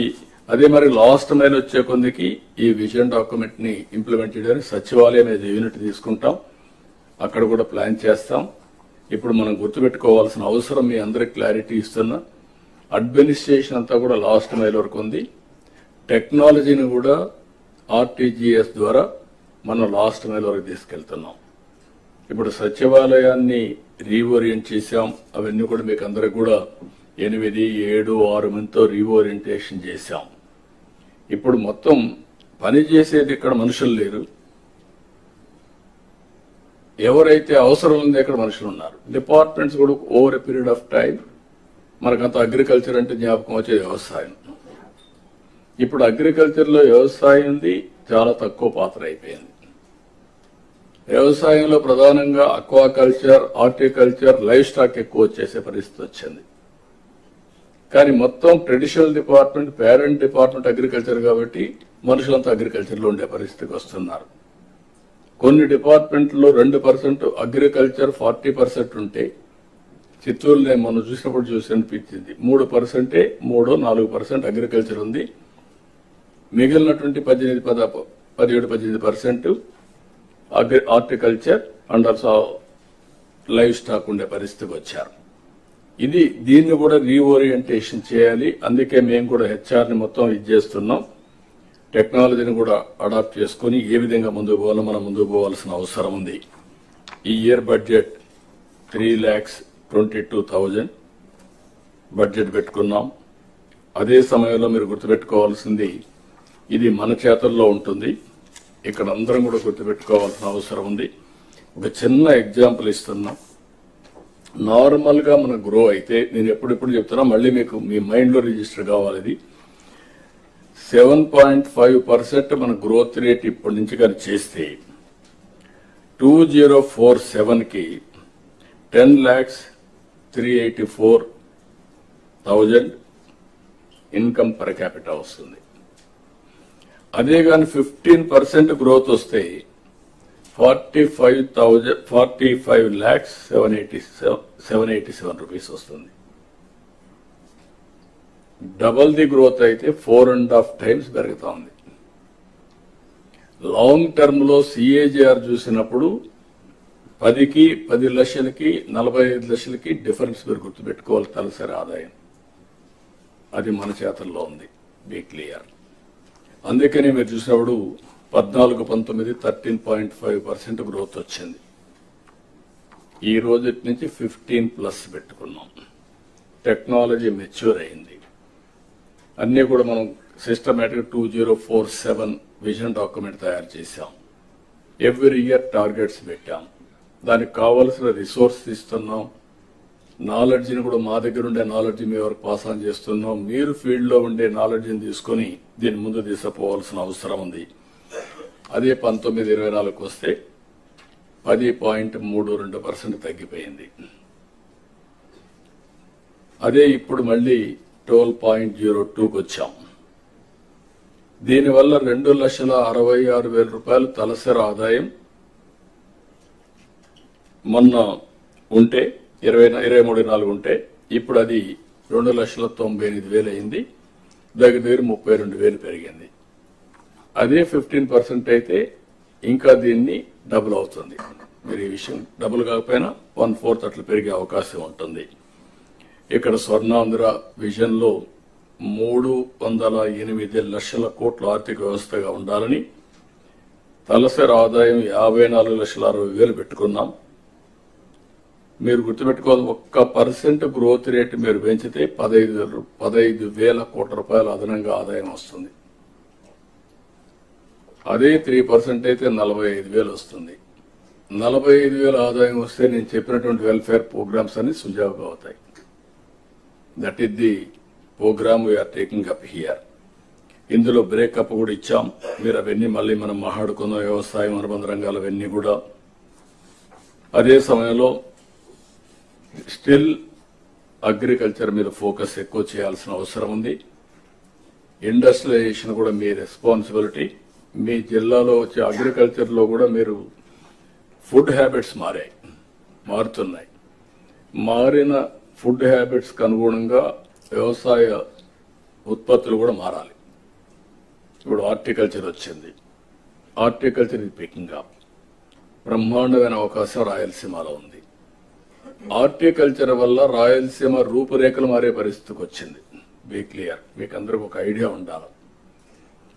S1: అదే మరి లాస్ట్ మైల్ వచ్చే కొందికి ఈ విజన్ డాక్యుమెంట్ ని ఇంప్లిమెంట్ చేయడానికి సచివాలయం అనేది యూనిట్ తీసుకుంటాం. అక్కడ కూడా ప్లాన్ చేస్తాం. ఇప్పుడు మనం గుర్తుపెట్టుకోవాల్సిన అవసరం మీ అందరికి క్లారిటీ ఇస్తున్నా. అడ్మినిస్ట్రేషన్ అంతా కూడా లాస్ట్ మైల్ వరకు ఉంది. టెక్నాలజీని కూడా ఆర్టీజీఎస్ ద్వారా మనం లాస్ట్ మైల్ వరకు తీసుకెళ్తున్నాం. ఇప్పుడు సచివాలయాన్ని రీఓరియంట్ చేశాం. అవన్నీ కూడా మీకు అందరికి కూడా 8, 7, 6 మందితో రీఓరియంటేషన్ చేశాం. ఇప్పుడు మొత్తం పని చేసేది ఇక్కడ మనుషులు లేరు. ఎవరైతే అవసరం ఉందో ఇక్కడ మనుషులు ఉన్నారు. డిపార్ట్మెంట్స్ కూడా over a period of time మనకంత అగ్రికల్చర్ అంటే జ్ఞాపకం వచ్చేది వ్యవసాయం. ఇప్పుడు అగ్రికల్చర్లో వ్యవసాయం ఉంది చాలా తక్కువ పాత్ర అయిపోయింది. వ్యవసాయంలో ప్రధానంగా అక్వాకల్చర్, హార్టికల్చర్, లైవ్ స్టాక్ ఎక్కువ వచ్చేసే పరిస్థితి వచ్చింది. కానీ మొత్తం traditional department, parent department agriculture కాబట్టి మనుషులంతా అగ్రికల్చర్లో ఉండే పరిస్థితికి వస్తున్నారు. కొన్ని డిపార్ట్మెంట్లో 2% అగ్రికల్చర్, 40% ఉంటే చిత్తూరులో నేను మనం చూసినప్పుడు చూసి అనిపించింది 3%, 3-4% అగ్రికల్చర్ ఉంది. మిగిలినటువంటి 17-18% horticulture and also live stock ఉండే పరిస్థితికి వచ్చారు. దీన్ని కూడా రీఓరియంటేషన్ చేయాలి. అందుకే మేము కూడా హెచ్ఆర్ని మొత్తం చేస్తున్నాం. టెక్నాలజీని కూడా అడాప్ట్ చేసుకుని ఏ విధంగా ముందుకు పోవాలో మనం ముందుకు పోవాల్సిన అవసరం ఉంది. ఈ ఇయర్ బడ్జెట్ 3,22,000 బడ్జెట్ పెట్టుకున్నాం. అదే సమయంలో మీరు గుర్తుపెట్టుకోవాల్సింది ఇది మన చేతుల్లో ఉంటుంది. ఇక్కడ అందరం కూడా గుర్తుపెట్టుకోవాల్సిన అవసరం ఉంది. ఒక చిన్న ఎగ్జాంపుల్ ఇస్తున్నాం. నార్మల్ గా మన గ్రో అయితే నేను ఎప్పుడెప్పుడు చెప్తున్నా, మళ్ళీ మీకు మీ మైండ్ లో రిజిస్టర్ కావాలి. ఇది 7.5% మన గ్రోత్ రేట్ ఇప్పటి నుంచి కానీ చేస్తే 2047కి 10,384,000 ఇన్కమ్ పర్ క్యాపిటల్ వస్తుంది. అదే కానీ 15% గ్రోత్ వస్తే 45,787 రూపీస్ వస్తుంది. డబల్ ది గ్రోత్ అయితే 4.5 times పెరుగుతా ఉంది. లాంగ్ టర్మ్ లో సిఏజీఆర్ చూసినప్పుడు 10కి 10 లక్షలకి 45 లక్షలకి డిఫరెన్స్ మీరు గుర్తుపెట్టుకోవాలి. తలసరి ఆదాయం అది మన చేతుల్లో ఉంది. Be clear. అందుకని మీరు చూసినప్పుడు 14-19 13.5% గ్రోత్ వచ్చింది. ఈ రోజు నుంచి 15+ పెట్టుకున్నాం. టెక్నాలజీ మెచ్యూర్ అయింది. అన్నీ కూడా మనం సిస్టమేటిక్ 2047 విజన్ డాక్యుమెంట్ తయారు చేశాం. ఎవ్రీ ఇయర్ టార్గెట్స్ పెట్టాం. దానికి కావలసిన రిసోర్స్ ఇస్తున్నాం. నాలెడ్జ్ని కూడా మా దగ్గర ఉండే నాలెడ్జ్ మీ వరకు పాస్ ఆన్ చేస్తున్నాం. మీరు ఫీల్డ్లో ఉండే నాలెడ్జ్ని తీసుకుని దీని ముందు తీసుకుపోవాల్సిన అవసరం ఉంది. అదే 19-24కి వస్తే 10.32% తగ్గిపోయింది. అదే ఇప్పుడు మళ్ళీ 12.02కి వచ్చాం. దీనివల్ల 2,66,000 రూపాయలు తలసరి ఆదాయం మొన్న ఉంటే 23-24 ఉంటే ఇప్పుడు అది 2,98,000 అయింది. దగ్గర 32,000 పెరిగింది. అదే 15% అయితే ఇంకా దీన్ని డబుల్ అవుతుంది. మీరు ఈ విషయం డబుల్ కాకపోయినా 1/4 అట్లా పెరిగే అవకాశం ఉంటుంది. ఇక్కడ స్వర్ణాంధ్ర విజన్ లో 308 లక్షల కోట్ల ఆర్థిక వ్యవస్థగా ఉండాలని తలసరి ఆదాయం 54,60,000 పెట్టుకున్నాం. మీరు గుర్తుపెట్టుకోవాలి, 1% గ్రోత్ రేట్ మీరు పెంచితే 15,000 కోట్ల రూపాయల అదనంగా ఆదాయం వస్తుంది. అదే 3% అయితే 45,000 వస్తుంది. 45,000 ఆదాయం వస్తే నేను చెప్పినటువంటి వెల్ఫేర్ ప్రోగ్రామ్స్ అన్ని సుజావుగా అవుతాయి. That is the programme we are taking up here. ఇందులో బ్రేకప్ కూడా ఇచ్చాం. మీరు అవన్నీ మళ్ళీ మనం మాట్లాడుకుందాం. వ్యవసాయం, అనుబంధ రంగాలు అవన్నీ కూడా. అదే సమయంలో స్టిల్ అగ్రికల్చర్ మీద ఫోకస్ ఎక్కువ చేయాల్సిన అవసరం ఉంది. ఇండస్ట్రియలైజేషన్ కూడా మీ రెస్పాన్సిబిలిటీ. మీ జిల్లాలో వచ్చే అగ్రికల్చర్ లో కూడా మీరు ఫుడ్ హ్యాబిట్స్ మారుతున్నాయి. మారిన ఫుడ్ హ్యాబిట్స్ కు అనుగుణంగా వ్యవసాయ ఉత్పత్తులు కూడా మారాలి. ఇప్పుడు హార్టికల్చర్ వచ్చింది. హార్టికల్చర్ ఇది పికింగ్ అప్. బ్రహ్మాండమైన అవకాశం రాయలసీమలో ఉంది. హార్టికల్చర్ వల్ల రాయలసీమ రూపురేఖలు మారే పరిస్థితికి వచ్చింది. బీ క్లియర్, మీకు అందరికి ఒక ఐడియా ఉండాలి.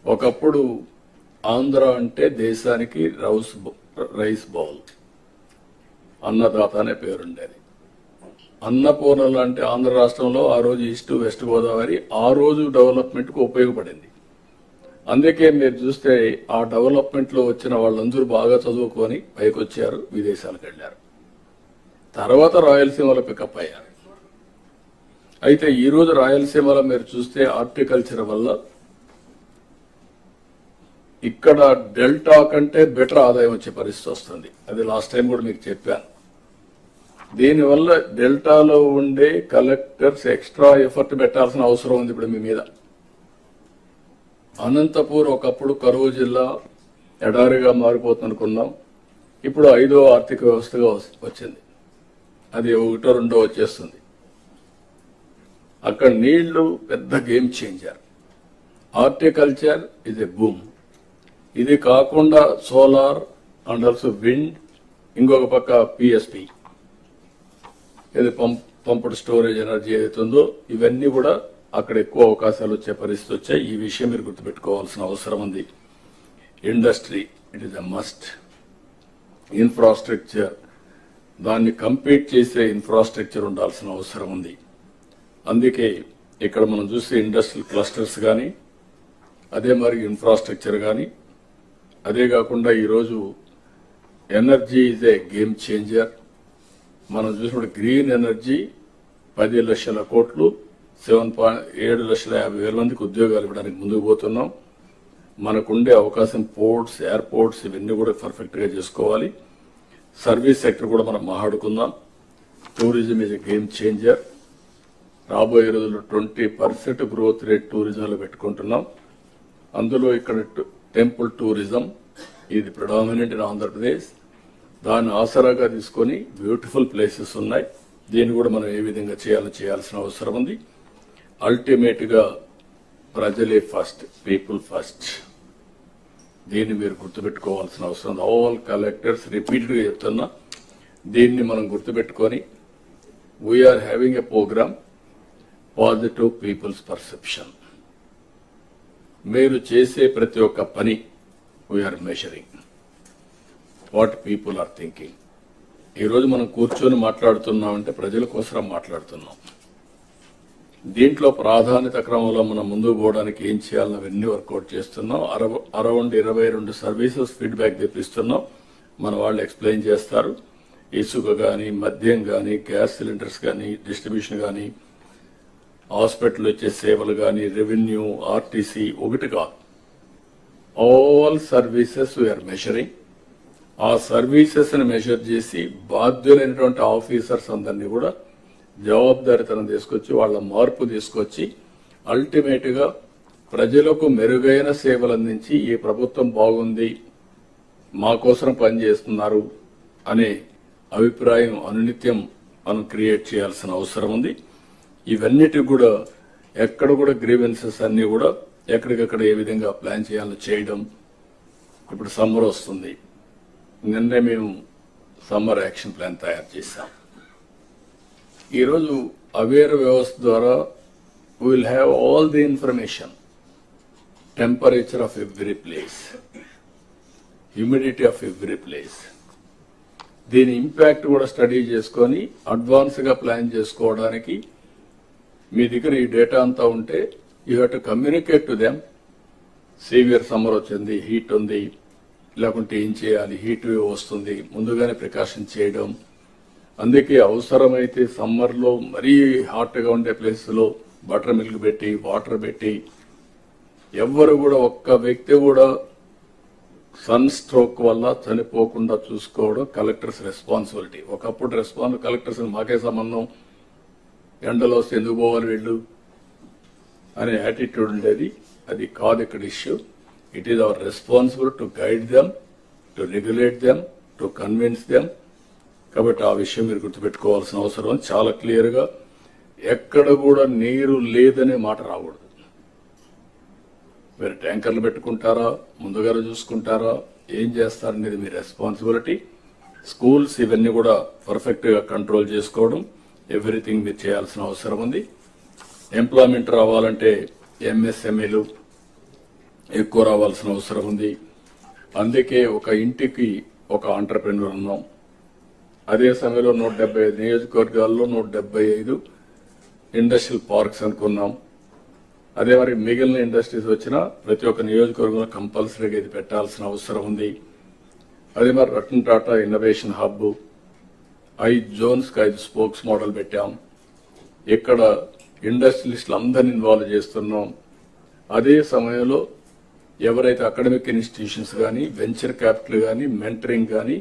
S1: ఒకప్పుడు ఆంధ్ర అంటే దేశానికి రైస్ బౌల్, అన్నదాత అనే పేరుండేది. అన్నపూర్ణలు అంటే ఆంధ్ర రాష్ట్రంలో ఆ రోజు ఈస్ట్ వెస్ట్ గోదావరి ఆ రోజు డెవలప్మెంట్ కు ఉపయోగపడింది. అందుకే మీరు చూస్తే ఆ డెవలప్మెంట్ లో వచ్చిన వాళ్ళందరూ బాగా చదువుకొని పైకి వచ్చారు, విదేశాలకు వెళ్లారు. తర్వాత రాయలసీమలో పికప్ అయ్యారు. అయితే ఈ రోజు రాయలసీమలో మీరు చూస్తే హార్టికల్చర్ వల్ల ఇక్కడ డెల్టా కంటే బెటర్ ఆదాయం వచ్చే పరిస్థితి వస్తుంది. అది లాస్ట్ టైం కూడా మీకు చెప్పాను. దీనివల్ల డెల్టాలో ఉండే కలెక్టర్స్ ఎక్స్ట్రా ఎఫర్ట్ పెట్టాల్సిన అవసరం ఉంది ఇప్పుడు మీ మీద. అనంతపూర్ ఒకప్పుడు కరువు జిల్లా ఎడారిగా మారిపోతుందనుకున్నాం. ఇప్పుడు 5వ ఆర్థిక వ్యవస్థగా వచ్చింది. అది 1, 2 వచ్చేస్తుంది. అక్కడ నీళ్లు పెద్ద game changer. Horticulture is a boom. ఇది కాకుండా సోలార్ అండ్ ఆల్సో విండ్, ఇంకొక పక్క పిఎస్పి, ఇది పంప్డ్ స్టోరేజ్ ఎనర్జీ ఏదైతుందో, ఇవన్నీ కూడా అక్కడ ఎక్కువ అవకాశాలు వచ్చే పరిస్థితి వచ్చాయి. ఈ విషయం మీరు గుర్తుపెట్టుకోవాల్సిన అవసరం ఉంది. Industry it is a must. Infrastructure, దాన్ని కంపీట్ చేసే ఇన్ఫ్రాస్ట్రక్చర్ ఉండాల్సిన అవసరం ఉంది. అందుకే ఇక్కడ మనం చూసే ఇండస్ట్రియల్ క్లస్టర్స్ కానీ, అదే మరి ఇన్ఫ్రాస్ట్రక్చర్ కానీ, అదే కాకుండా ఈరోజు energy is a game changer. మనం చూసినప్పుడు గ్రీన్ ఎనర్జీ 10 లక్షల కోట్లు, 7,50,000 మందికి ఉద్యోగాలు ఇవ్వడానికి ముందుకు పోతున్నాం. మనకుండే అవకాశం పోర్ట్స్, ఎయిర్పోర్ట్స్ ఇవన్నీ కూడా పర్ఫెక్ట్ గా చేసుకోవాలి. సర్వీస్ సెక్టర్ కూడా మనం మాట్లాడుకుందాం. Tourism is a game changer. రాబోయే రోజుల్లో 20% గ్రోత్ రేట్ టూరిజంలో పెట్టుకుంటున్నాం. అందులో ఇక్కడ టెంపుల్ టూరిజం ఇది ప్రిడామినెంట్ ఇన్ ఆంధ్రప్రదేశ్. దాన్ని ఆసరాగా తీసుకొని బ్యూటిఫుల్ ప్లేసెస్ ఉన్నాయి. దీన్ని కూడా మనం ఏ విధంగా చేయాల్సిన అవసరం ఉంది. అల్టిమేట్ గా ప్రజలే ఫస్ట్, పీపుల్ ఫస్ట్. దీన్ని మీరు గుర్తుపెట్టుకోవాల్సిన అవసరం ఉంది. ఆల్ కలెక్టర్స్ రిపీటెడ్ గా చెప్తున్నా, దీన్ని మనం గుర్తుపెట్టుకొని we are having a programme positive people's perception. మీరు చేసే ప్రతి ఒక్క పని we are measuring what people are thinking. ఈరోజు మనం కూర్చొని మాట్లాడుతున్నామంటే ప్రజల కోసం మాట్లాడుతున్నాం. దీంట్లో ప్రాధాన్యత క్రమంలో మనం ముందుకు పోవడానికి ఏం చేయాలని అవన్నీ వర్కౌట్ చేస్తున్నాం. అరౌండ్ 22 సర్వీసెస్ ఫీడ్బ్యాక్ తెప్పిస్తున్నాం. మన వాళ్ళు ఎక్స్ప్లెయిన్ చేస్తారు. ఇసుక కానీ, మద్యం కానీ, గ్యాస్ సిలిండర్స్ కానీ, డిస్ట్రిబ్యూషన్ కానీ, హాస్పిటల్ వచ్చే సేవలు కానీ, రెవెన్యూ, ఆర్టీసీ, ఒకటి కాదు, ఆల్ సర్వీసెస్ వీఆర్ మెజరింగ్. ఆ సర్వీసెస్ ని మెజర్ చేసి బాధ్యులైనటువంటి ఆఫీసర్స్ అందరినీ కూడా జవాబుదారీతనం తీసుకొచ్చి వాళ్ళ మార్పు తీసుకొచ్చి అల్టిమేట్ గా ప్రజలకు మెరుగైన సేవలు అందించి ఈ ప్రభుత్వం బాగుంది, మా కోసం పనిచేస్తున్నారు అనే అభిప్రాయం అనునిత్యం మనం క్రియేట్ చేయాల్సిన అవసరం ఉంది. ఇవన్నిటికి కూడా ఎక్కడ కూడా గ్రీవెన్సెస్ అన్ని కూడా ఎక్కడికక్కడ ఏ విధంగా ప్లాన్ చేయాలో చేయడం. ఇప్పుడు సమ్మర్ వస్తుంది. నిన్నే మేము సమ్మర్ యాక్షన్ ప్లాన్ తయారు చేశాం. ఈరోజు అవేర్ వ్యవస్థ ద్వారా will have all the information, temperature of every place, humidity of every place. దీని ఇంపాక్ట్ కూడా స్టడీ చేసుకొని అడ్వాన్స్ గా ప్లాన్ చేసుకోవడానికి మీ దగ్గర ఈ డేటా అంతా ఉంటే you have to communicate to them. Severe summer వచ్చింది, హీట్ ఉంది, లేకుంటే ఏం చేయాలి, హీట్ వేవ్ వస్తుంది, ముందుగానే ప్రికాషన్ చేయడం. అందుకే అవసరమైతే సమ్మర్ లో మరీ హాట్ గా ఉండే ప్లేస్ లో బటర్ మిల్క్ పెట్టి, వాటర్ పెట్టి, ఎవ్వరు కూడా ఒక్క వ్యక్తి కూడా సన్ స్ట్రోక్ వల్ల చనిపోకుండా చూసుకోవడం కలెక్టర్స్ రెస్పాన్సిబిలిటీ. ఒకప్పుడు కలెక్టర్స్ మాకే సంబంధం, ఎండలో వస్తే ఎందుకు పోవాలి వీళ్ళు అనే యాటిట్యూడ్ ఉండేది. అది కాదు ఇక్కడ issue. It is our responsible to guide them, to regulate them, to convince them. కాబట్టి ఆ విషయం మీరు గుర్తుపెట్టుకోవాల్సిన అవసరం చాలా క్లియర్ గా. ఎక్కడ కూడా నీరు లేదనే మాట రాకూడదు. మీరు ట్యాంకర్లు పెట్టుకుంటారా, ముందుగా చూసుకుంటారా, ఏం చేస్తారనేది మీ రెస్పాన్సిబిలిటీ. స్కూల్స్ ఇవన్నీ కూడా పర్ఫెక్ట్ గా కంట్రోల్ చేసుకోవడం, ఎవ్రీథింగ్ మీరు చేయాల్సిన అవసరం ఉంది. ఎంప్లాయ్మెంట్ రావాలంటే ఎంఎస్ఎంఈలు ఎక్కువ రావాల్సిన అవసరం ఉంది. అందుకే ఒక ఇంటికి ఒక ఆంటర్ప్రెన్యూర్ ఉన్నాం. అదే సమయంలో 175 నియోజకవర్గాల్లో 175 ఇండస్ట్రియల్ పార్క్స్ అనుకున్నాం. అదే మరి మిగిలిన ఇండస్ట్రీస్ వచ్చినా ప్రతి ఒక్క నియోజకవర్గంలో కంపల్సరీగా ఇది పెట్టాల్సిన అవసరం ఉంది. అదే మరి Ratan Tata innovation hub 5 zones కి 5 స్పోక్స్ మోడల్ పెట్టాం. ఇక్కడ ఇండస్ట్రియలిస్టులు అందరినీ ఇన్వాల్వ్ చేస్తున్నాం. అదే సమయంలో ఎవరైతే అకాడమిక్ ఇన్స్టిట్యూషన్స్ కానీ, వెంచర్ క్యాపిటల్ కానీ, మెంటరింగ్ కానీ,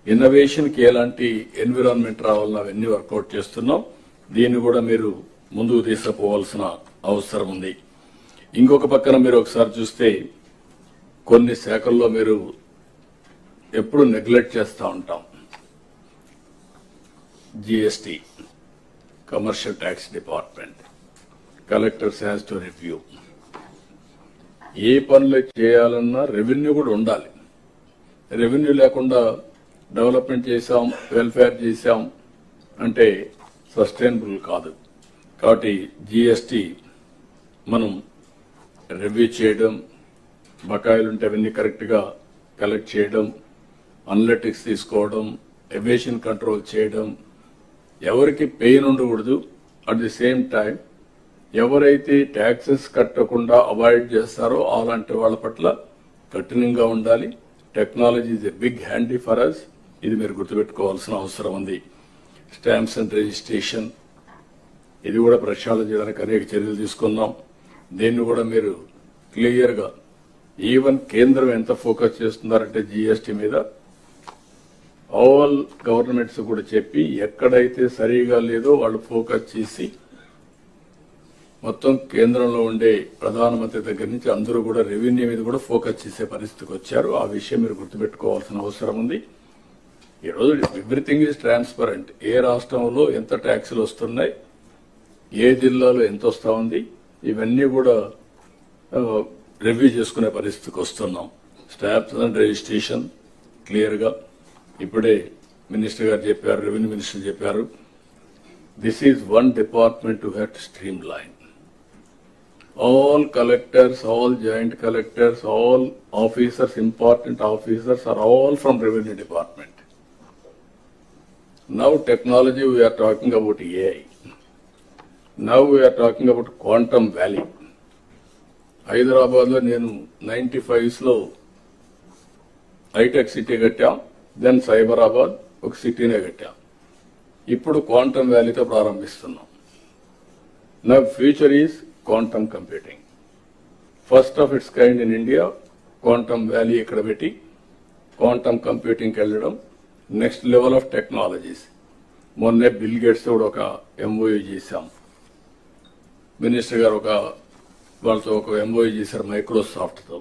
S1: ఇన్నోవేషన్ కి ఎలాంటి ఎన్విరాన్మెంట్ రావాలని అవన్నీ వర్కౌట్ చేస్తున్నాం. దీన్ని కూడా మీరు ముందుకు తీసుకుపోవాల్సిన అవసరం ఉంది. ఇంకొక పక్కన మీరు ఒకసారి చూస్తే కొన్ని శాఖల్లో మీరు ఎప్పుడు నెగ్లెక్ట్ చేస్తూ ఉంటాం. GST, commercial tax department, collectors has to review. ఏ పనులు చేయాలన్నా రెవెన్యూ కూడా ఉండాలి. రెవెన్యూ లేకుండా డెవలప్మెంట్ చేశాం, వెల్ఫేర్ చేశాం అంటే సస్టైనబుల్ కాదు. కాబట్టి జిఎస్టీ మనం రివ్యూ చేయడం, బకాయిలుంటే అవన్నీ కరెక్ట్ గా కలెక్ట్ చేయడం, అనలిటిక్స్ తీసుకోవడం, ఎవేషన్ కంట్రోల్ చేయడం, ఎవరికి పెయిన్ ఉండకూడదు. అట్ ది సేమ్ టైం ఎవరైతే ట్యాక్సెస్ కట్టకుండా అవాయిడ్ చేస్తారో అలాంటి వాళ్ళ పట్ల కఠినంగా ఉండాలి. Technology is a big handy for us. ఇది మీరు గుర్తుపెట్టుకోవాల్సిన అవసరం ఉంది. స్టాంప్స్ అండ్ రిజిస్ట్రేషన్ ఇది కూడా ప్రక్షాళన చేయడానికి అనేక చర్యలు తీసుకున్నాం. దీన్ని కూడా మీరు క్లియర్ గా ఈవెన్ కేంద్రం ఎంత ఫోకస్ చేస్తున్నారంటే జీఎస్టీ మీద ఆల్ గవర్నమెంట్స్ కూడా చెప్పి ఎక్కడైతే సరిగా లేదో వాళ్ళు ఫోకస్ చేసి మొత్తం కేంద్రంలో ఉండే ప్రధానమంత్రి దగ్గర నుంచి అందరూ కూడా రెవెన్యూ మీద కూడా ఫోకస్ చేసే పరిస్థితికి వచ్చారు. ఆ విషయం మీరు గుర్తుపెట్టుకోవాల్సిన అవసరం ఉంది. ఈరోజు ఎవ్రీథింగ్ ఈజ్ ట్రాన్స్పరెంట్. ఏ రాష్ట్రంలో ఎంత ట్యాక్సులు వస్తున్నాయి, ఏ జిల్లాలో ఎంత వస్తా ఉంది, ఇవన్నీ కూడా రివ్యూ చేసుకునే పరిస్థితికి వస్తున్నాం. స్టాంప్స్ అండ్ రిజిస్ట్రేషన్ క్లియర్ గా ఇప్పుడే మినిస్టర్ గారు చెప్పారు, రెవెన్యూ మినిస్టర్ చెప్పారు. This is one department to have to stream line. All collectors, all joint collectors, all officers, important officers are all from revenue department. Now technology, we are talking about AI. Now we are talking about Quantum Valley. Hyderabad లో నేను 95s లో hitech city కట్టాం, then Cyberabad ఒక సిటీనే కట్టాం. ఇప్పుడు quantum వ్యాలీతో ప్రారంభిస్తున్నాం. నా future is quantum computing. First of it's kind in India. Quantum valley ఇక్కడ పెట్టి క్వాంటమ్ కంప్యూటింగ్కి వెళ్ళడం, నెక్స్ట్ లెవెల్ ఆఫ్ టెక్నాలజీస్. మొన్నే బిల్ గేట్స్ కూడా ఒక ఎంఓయూ చేశాం. మినిస్టర్ గారు వాళ్ళతో ఒక ఎంఓయూ చేశారు మైక్రోసాఫ్ట్తో.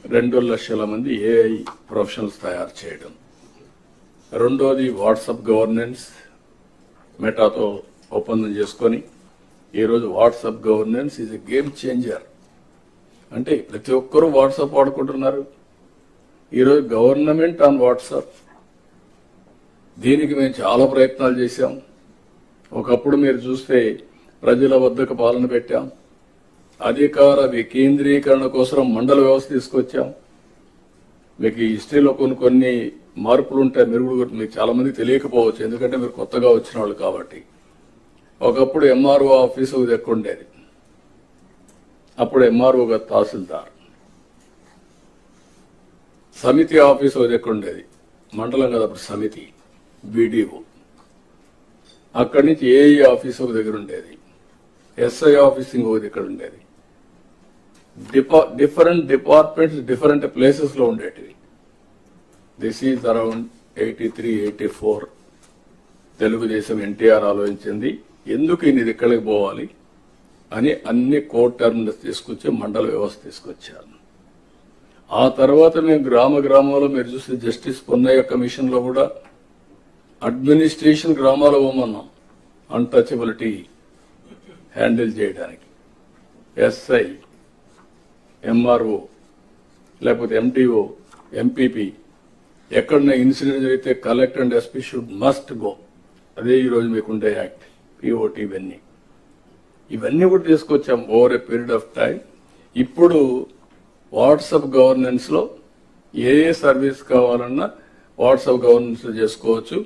S1: 2 లక్షల మంది ఏఐ ప్రొఫెషనల్స్ తయారు చేయడం. రెండోది వాట్సాప్ గవర్నెన్స్ మెటాతో ఒప్పందం చేసుకొని ఈరోజు WhatsApp governance is a game changer. అంటే ప్రతి ఒక్కరూ వాట్సాప్ వాడుకుంటున్నారు. ఈరోజు గవర్నమెంట్ ఆన్ వాట్సాప్. దీనికి మేము చాలా ప్రయత్నాలు చేశాం. ఒకప్పుడు మీరు చూస్తే ప్రజల వద్దకు పాలన పెట్టాం. అధికార వికేంద్రీకరణ కోసం మండల వ్యవస్థ తీసుకొచ్చాం. మీకు ఈ హిస్టరీలో కొన్ని మార్పులు ఉంటాయి. మీరు మీకు చాలా మంది తెలియకపోవచ్చు, ఎందుకంటే మీరు కొత్తగా వచ్చిన వాళ్ళు కాబట్టి. ఒకప్పుడు ఎంఆర్ఓ ఆఫీసు దగ్గర ఉండేది. అప్పుడు ఎంఆర్ఓ గారు తహసీల్దార్. సమితి ఆఫీసు దగ్గర ఉండేది, మండలం కదా అప్పుడు సమితి, బీడీఓ. అక్కడి నుంచి ఏఈ ఆఫీసు ఒక దగ్గర ఉండేది, ఎస్ఐ ఆఫీస్ ఇంకొక దగ్గర ఉండేది. డిఫరెంట్ డిపార్ట్మెంట్స్ డిఫరెంట్ ప్లేసెస్ లో ఉండేటివి. This is around 83, 84 Telugu Desam NTR ఆలోచించింది, ఎందుకు ఇది ఇక్కడికి పోవాలి అని అన్ని కోర్ట్ టర్మినల్స్ తీసుకొచ్చి మండల వ్యవస్థ తీసుకొచ్చారు. ఆ తర్వాత మేము గ్రామంలో మీరు చూస్తే జస్టిస్ పొన్నయ్య కమిషన్ లో కూడా అడ్మినిస్ట్రేషన్ గ్రామాల పోమన్నాం, అన్టచబిలిటీ హ్యాండిల్ చేయడానికి. ఎస్ఐ, ఎంఆర్ఓ, లేకపోతే ఎంటీఓ, ఎంపీపీ ఎక్కడన్నా ఇన్సిడెంట్ అయితే collector and SP must go. అదే ఈరోజు మీకుండే యాక్ట్, పిఓటి, ఇవన్నీ కూడా తీసుకొచ్చాం over a period of time. ఇప్పుడు వాట్సాప్ గవర్నెన్స్ లో ఏ సర్వీస్ కావాలన్నా వాట్సాప్ గవర్నెన్స్ లో చేసుకోవచ్చు.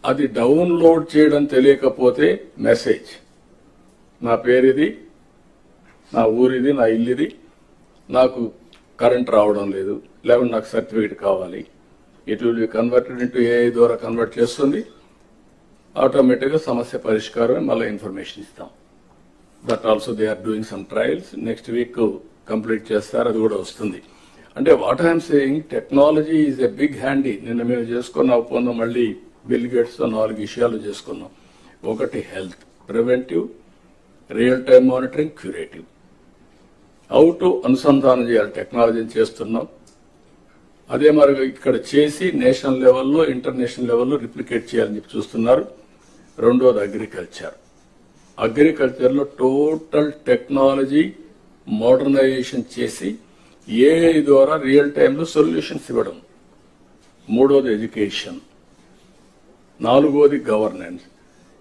S1: అది డౌన్లోడ్ చేయడం తెలియకపోతే మెసేజ్, నా పేరిది, నా ఊరిది, నా ఇల్లుది, నాకు కరెంట్ రావడం లేదు, లేకుంటే నాకు సర్టిఫికేట్ కావాలి. It will be converted into AI ద్వారా కన్వర్ట్ చేస్తుంది. ఆటోమేటిక్గా సమస్య పరిష్కారం, మళ్ళీ ఇన్ఫర్మేషన్ ఇస్తాం. That also they are doing some trials. Next week complete చేస్తారు, అది కూడా వస్తుంది. అంటే what I'm saying, technology is a big handy. నిన్న మేము చేసుకున్న ఒప్పందం మళ్ళీ బిల్ గేట్స్ తో 4 విషయాలు చేసుకున్నాం. ఒకటి health, preventive, real time monitoring, curative. How to అనుసంధానం చేయాలి టెక్నాలజీని చేస్తున్నాం. అదే మరి ఇక్కడ చేసి నేషనల్ లెవెల్లో, ఇంటర్నేషనల్ లెవెల్లో రిప్లికేట్ చేయాలని చెప్పి చూస్తున్నారు. రెండోది అగ్రికల్చర్ లో టోటల్ టెక్నాలజీ మోడర్నైజేషన్ చేసి ఏఐ ద్వారా రియల్ టైంలో సొల్యూషన్స్ ఇవ్వడం. మూడోది ఎడ్యుకేషన్. నాలుగోది గవర్నెన్స్.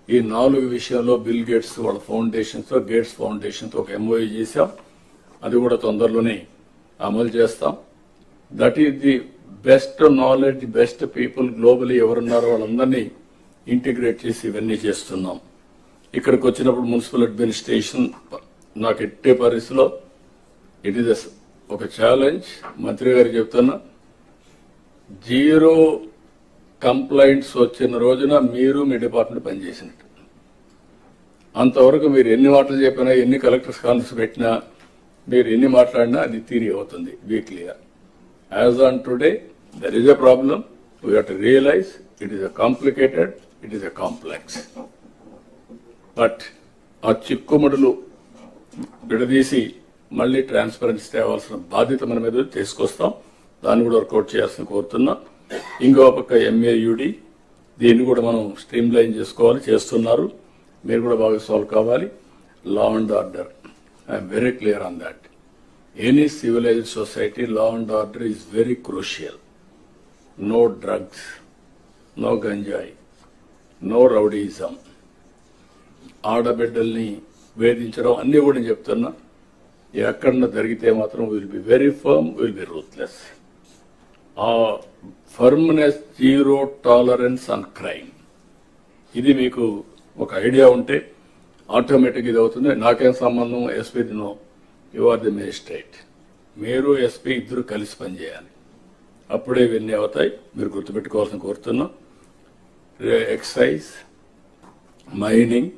S1: ఈ 4 విషయంలో బిల్ గేట్స్ వాళ్ళ ఫౌండేషన్స్ తో, గేట్స్ ఫౌండేషన్ తో ఒక ఎంఓయూ చేశాం. అది కూడా తొందరలోనే అమలు చేస్తాం. That is the best knowledge, best people globally ఎవరున్నారో వాళ్ళందరినీ ఇంటిగ్రేట్ చేసి ఇవన్నీ చేస్తున్నాం. ఇక్కడికి వచ్చినప్పుడు మున్సిపల్ అడ్మినిస్ట్రేషన్ నాకు ఎట్టే పరిస్థితిలో ఇట్ ఈస్ ఒక ఛాలెంజ్. మంత్రి గారు చెప్తున్నా, 0 కంప్లైంట్స్ వచ్చిన రోజున మీరు మీ డిపార్ట్మెంట్ పనిచేసినట్టు. అంతవరకు మీరు ఎన్ని మాటలు చెప్పినా, ఎన్ని కలెక్టర్స్ కాన్ఫరెన్స్ పెట్టినా, మీరు ఎన్ని మాట్లాడినా అది తీరి అవుతుంది. Be clear. As on today there is a problem. We have to realise it is a complicated, it is a complex. But ఆ చిక్కుముడులు విడదీసి మళ్లీ ట్రాన్స్పరెన్సీ తేవాల్సిన బాధ్యత మన మీద తీసుకొస్తాం. దాన్ని కూడా వర్కౌట్ చేయాల్సిన కోరుతున్నా. ఇంకో పక్క ఎంఏయుడి, దీన్ని కూడా మనం స్ట్రీమ్ లైన్ చేసుకోవాలి, చేస్తున్నారు. మీరు కూడా భాగస్వాములు కావాలి. Law and order, I'm very clear on that. Any civilised society, law and order is very crucial. No drugs, no ganja, no rowdyism, ఆడబిడ్డల్ని వేధించడం అన్ని కూడా నేను చెప్తున్నా. ఎక్కడన్నా జరిగితే మాత్రం will be very firm, will be ruthless. ఆ ఫర్మ్నెస్, 0 టాలరెన్స్ ఆన్ క్రైమ్, ఇది మీకు ఒక ఐడియా ఉంటే ఆటోమేటిక్ ఇది అవుతుంది. నాకేం సంబంధం, ఎస్పీది no, you are the magistrate. మీరు ఎస్పీ ఇద్దరు కలిసి పనిచేయాలి, అప్పుడే ఇవన్నీ అవుతాయి. మీరు గుర్తుపెట్టుకోవాల్సిన కోరుతున్నాం. Excise, mining,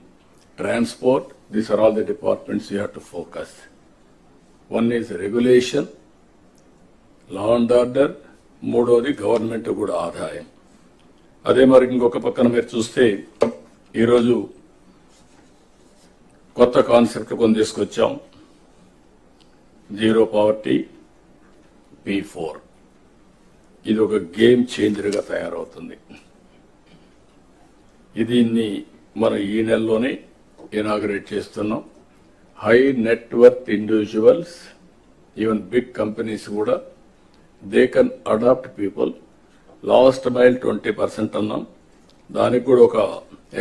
S1: transport, these are all the departments you have to focus. One is regulation, law and order, మూడోది గవర్నమెంట్ కూడా ఆదాయం. అదే మరి ఇంకొక పక్కన మీరు చూస్తే ఈరోజు కొత్త కాన్సెప్ట్ కొన్ని తీసుకొచ్చాం. 0 పావర్టీ, P4. ఇది ఒక గేమ్ చేంజర్ గా తయారవుతుంది. దీన్ని మనం ఈ నెలలోనే ఇనాగరేట్ చేస్తున్నాం. High net worth individuals, even big companies కూడా they can adapt people. Last mile 20% అన్నాం. దానికి కూడా ఒక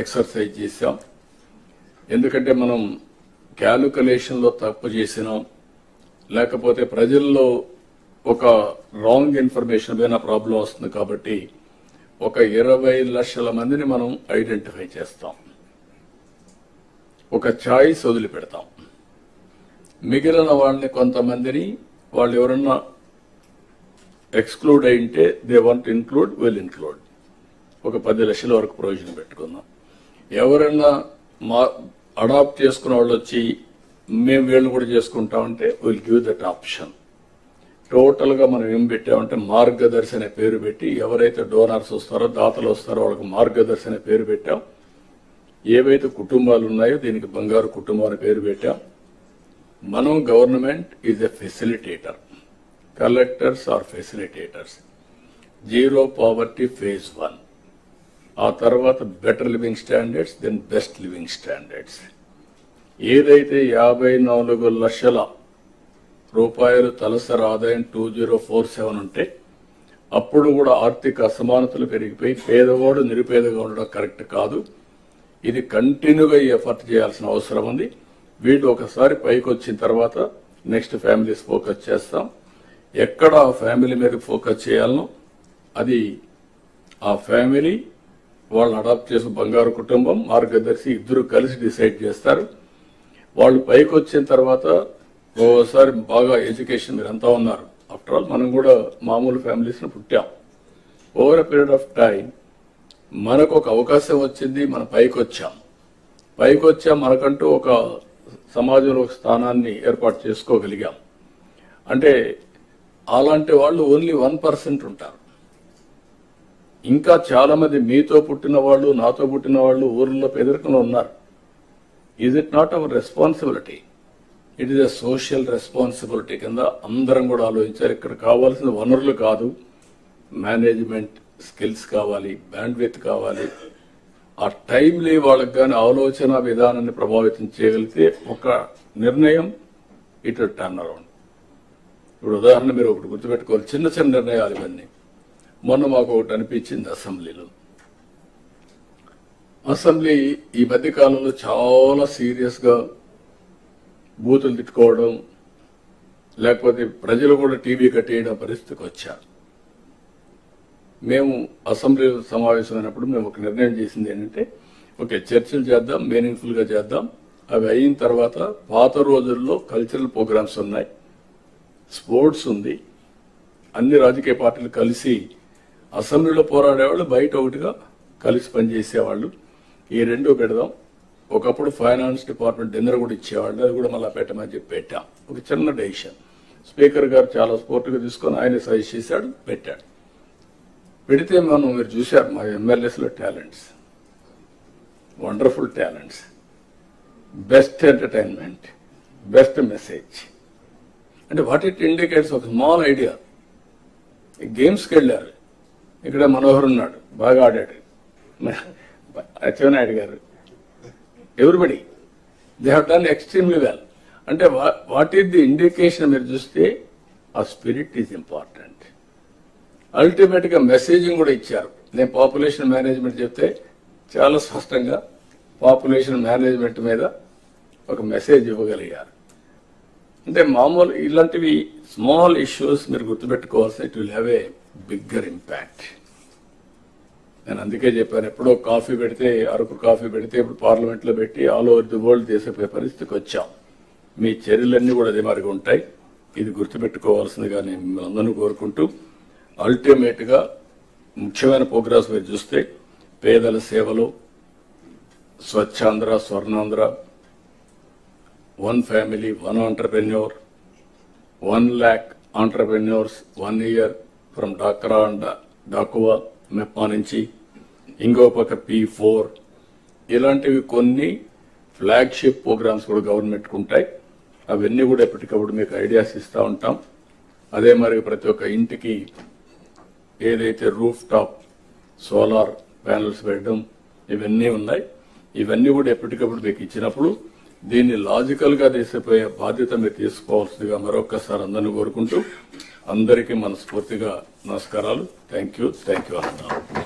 S1: ఎక్సర్సైజ్ చేశాం. ఎందుకంటే మనం క్యాలిక్యులేషన్ లో తప్పు చేసినాం, లేకపోతే ప్రజల్లో ఒక రాంగ్ ఇన్ఫర్మేషన్ పైన ప్రాబ్లం వస్తుంది. కాబట్టి ఒక 20 లక్షల మందిని మనం ఐడెంటిఫై చేస్తాం, ఒక చాయిస్ వదిలిపెడతాం. మిగిలిన వాళ్ళని కొంతమందిని వాళ్ళు ఎవరన్నా ఎక్స్క్లూడ్ అయింటే they want include, will include. ఒక 10 లక్షల వరకు ప్రొవిజన్ పెట్టుకుందాం. ఎవరైనా అడాప్ట్ చేసుకున్న వాళ్ళు వచ్చి మేము వీళ్ళని కూడా చేసుకుంటామంటే will give that option. Total గా మనం ఏం పెట్టామంటే మార్గదర్శి అనే పేరు పెట్టి ఎవరైతే డోనర్స్ వస్తారో, దాతలు వస్తారో వాళ్ళకి మార్గదర్శి అనే పేరు పెట్టాం. ఏవైతే కుటుంబాలు ఉన్నాయో దీనికి బంగారు కుటుంబం అనే పేరు పెట్టాం. మనం government is a facilitator, collectors are facilitators. 0 poverty phase 1. ఆ తర్వాత better living standards, then best living standards. ఏదైతే 54 లక్షల రూపాయలు తలసరి ఆదాయం 2047 ఉంటే అప్పుడు కూడా ఆర్థిక అసమానతలు పెరిగిపోయి పేదవాడు నిరుపేదగా ఉండడం కరెక్ట్ కాదు. ఇది కంటిన్యూగా ఈ ఎఫర్ట్ చేయాల్సిన అవసరం ఉంది. వీళ్ళు ఒకసారి పైకి వచ్చిన తర్వాత నెక్స్ట్ ఫ్యామిలీస్ ఫోకస్ చేస్తాం. ఎక్కడ ఆ ఫ్యామిలీ మీద ఫోకస్ చేయాలనో అది ఆ ఫ్యామిలీ వాళ్ళు అడాప్ట్ చేసిన బంగారు కుటుంబం మార్గదర్శి ఇద్దరు కలిసి డిసైడ్ చేస్తారు. వాళ్ళు పైకి వచ్చిన తర్వాత ఓసారి బాగా ఎడ్యుకేషన్ మీరంతా ఉన్నారు. ఆఫ్టర్ ఆల్ మనం కూడా మామూలు ఫ్యామిలీస్ ను పుట్టాం. Over a period of time మనకు ఒక అవకాశం వచ్చింది, మనం పైకి వచ్చాం, మనకంటూ ఒక సమాజంలో ఒక స్థానాన్ని ఏర్పాటు చేసుకోగలిగాం. అంటే అలాంటి వాళ్ళు ఓన్లీ 1% ఉంటారు. ఇంకా చాలా మంది మీతో పుట్టిన వాళ్ళు, నాతో పుట్టిన వాళ్ళు ఊర్లో పేదరికంలో ఉన్నారు. Is it not our responsibility? It is a social responsibility కింద అందరం కూడా ఆలోచించారు. ఇక్కడ కావాల్సిన వనరులు కాదు, మేనేజ్మెంట్ స్కిల్స్ కావాలి, బ్యాండ్విడ్త్ కావాలి. ఆ టైంలీ వాళ్ళకి కానీ ఆలోచన విధానాన్ని ప్రభావితం చేయగలిగితే ఒక నిర్ణయం ఇటు టర్న్ అరౌండ్. ఇప్పుడు ఉదాహరణ మీరు ఒకటి గుర్తుపెట్టుకోవాలి, చిన్న చిన్న నిర్ణయాలు ఇవన్నీ. మొన్న మాకు ఒకటి అనిపించింది అసెంబ్లీ ఈ మధ్య కాలంలో చాలా సీరియస్ గా బూతులు తిట్టుకోవడం, లేకపోతే ప్రజలు కూడా టీవీ కట్టేయడం పరిస్థితికి వచ్చారు. మేము అసెంబ్లీ సమావేశమైనప్పుడు మేము ఒక నిర్ణయం చేసింది ఏంటంటే, ఓకే చర్చలు చేద్దాం, మీనింగ్ఫుల్ గా చేద్దాం. అవి అయిన తర్వాత పాత రోజుల్లో కల్చరల్ ప్రోగ్రామ్స్ ఉన్నాయి, స్పోర్ట్స్ ఉంది, అన్ని రాజకీయ పార్టీలు కలిసి అసెంబ్లీలో పోరాడేవాళ్ళు, బయట ఒకటిగా కలిసి పనిచేసేవాళ్ళు. ఈ రెండు పెడదాం. ఒకప్పుడు ఫైనాన్స్ డిపార్ట్మెంట్ డిన్నర్ కూడా ఇచ్చేవాళ్ళు, అది కూడా మళ్ళీ పెట్టమని చెప్పి పెట్టాం. ఒక చిన్న డెసిషన్ స్పీకర్ గారు చాలా స్పోర్ట్ గా తీసుకొని ఆయన సజెస్ట్ చేశాడు, పెట్టాడు. పెడితే మీరు చూశారు మా ఎమ్మెల్యేస్ లో talents, wonderful talents, best entertainment, best message. అంటే వాట్ ఇట్ ఇండికేట్స్ ఒక స్మాల్ ఐడియా. గేమ్స్కి వెళ్ళారు, ఇక్కడ మనోహర్ ఉన్నాడు, బాగా ఆడాడు, అచ్చెన్నాయుడు గారు, everybody they have done extremely well. అంటే వాట్ ఈస్ ది ఇండికేషన్? మీరు చూస్తే ఆ స్పిరిట్ ఈజ్ ఇంపార్టెంట్. అల్టిమేట్ గా మెసేజింగ్ కూడా ఇచ్చారు. నేను పాపులేషన్ మేనేజ్మెంట్ చెప్తే చాలా స్పష్టంగా పాపులేషన్ మేనేజ్మెంట్ మీద ఒక మెసేజ్ ఇవ్వగలిగారు. అంటే మామూలు ఇలాంటివి స్మాల్ ఇష్యూస్ మీరు గుర్తుపెట్టుకోవాల్సి, it will have a bigger impact. నేను అందుకే చెప్పాను, ఎప్పుడో కాఫీ పెడితే, అరకు కాఫీ పెడితే ఇప్పుడు పార్లమెంట్ లో పెట్టి ఆల్ ఓవర్ ది వరల్డ్ దేశపోయే పరిస్థితికి వచ్చాం. మీ చర్యలన్నీ కూడా అదే మాదిరిగా ఉంటాయి. ఇది గుర్తుపెట్టుకోవాల్సిందిగా నేను మిమ్మల్ని అందరినీ కోరుకుంటూ, అల్టిమేట్ గా ముఖ్యమైన ప్రోగ్రామ్స్ మీరు చూస్తే పేదల సేవలు, Swachhandhra, Swarnandhra, 1 family, 1 entrepreneur, 1 lakh entrepreneurs 1 year from Dakra and Dakuwa, MEPMA నుంచి, ఇంకో పక్క P4, ఇలాంటివి కొన్ని ఫ్లాగ్షిప్ ప్రోగ్రామ్స్ కూడా గవర్నమెంట్ ఉంటాయి. అవన్నీ కూడా ఎప్పటికప్పుడు మీకు ఐడియాస్ ఇస్తూ ఉంటాం. అదే మరి ప్రతి ఒక్క ఇంటికి ఏదైతే రూఫ్ టాప్ సోలార్ ప్యానల్స్ పెట్టడం ఇవన్నీ ఉన్నాయి. ఇవన్నీ కూడా ఎప్పటికప్పుడు మీకు ఇచ్చినప్పుడు దీన్ని లాజికల్ గా తీసిపోయే బాధ్యత మీరు తీసుకోవాల్సిందిగా మరొక్కసారి అందరిని కోరుకుంటూ, అందరికీ మనస్ఫూర్తిగా నమస్కారాలు. థ్యాంక్ యూ అన్నారు.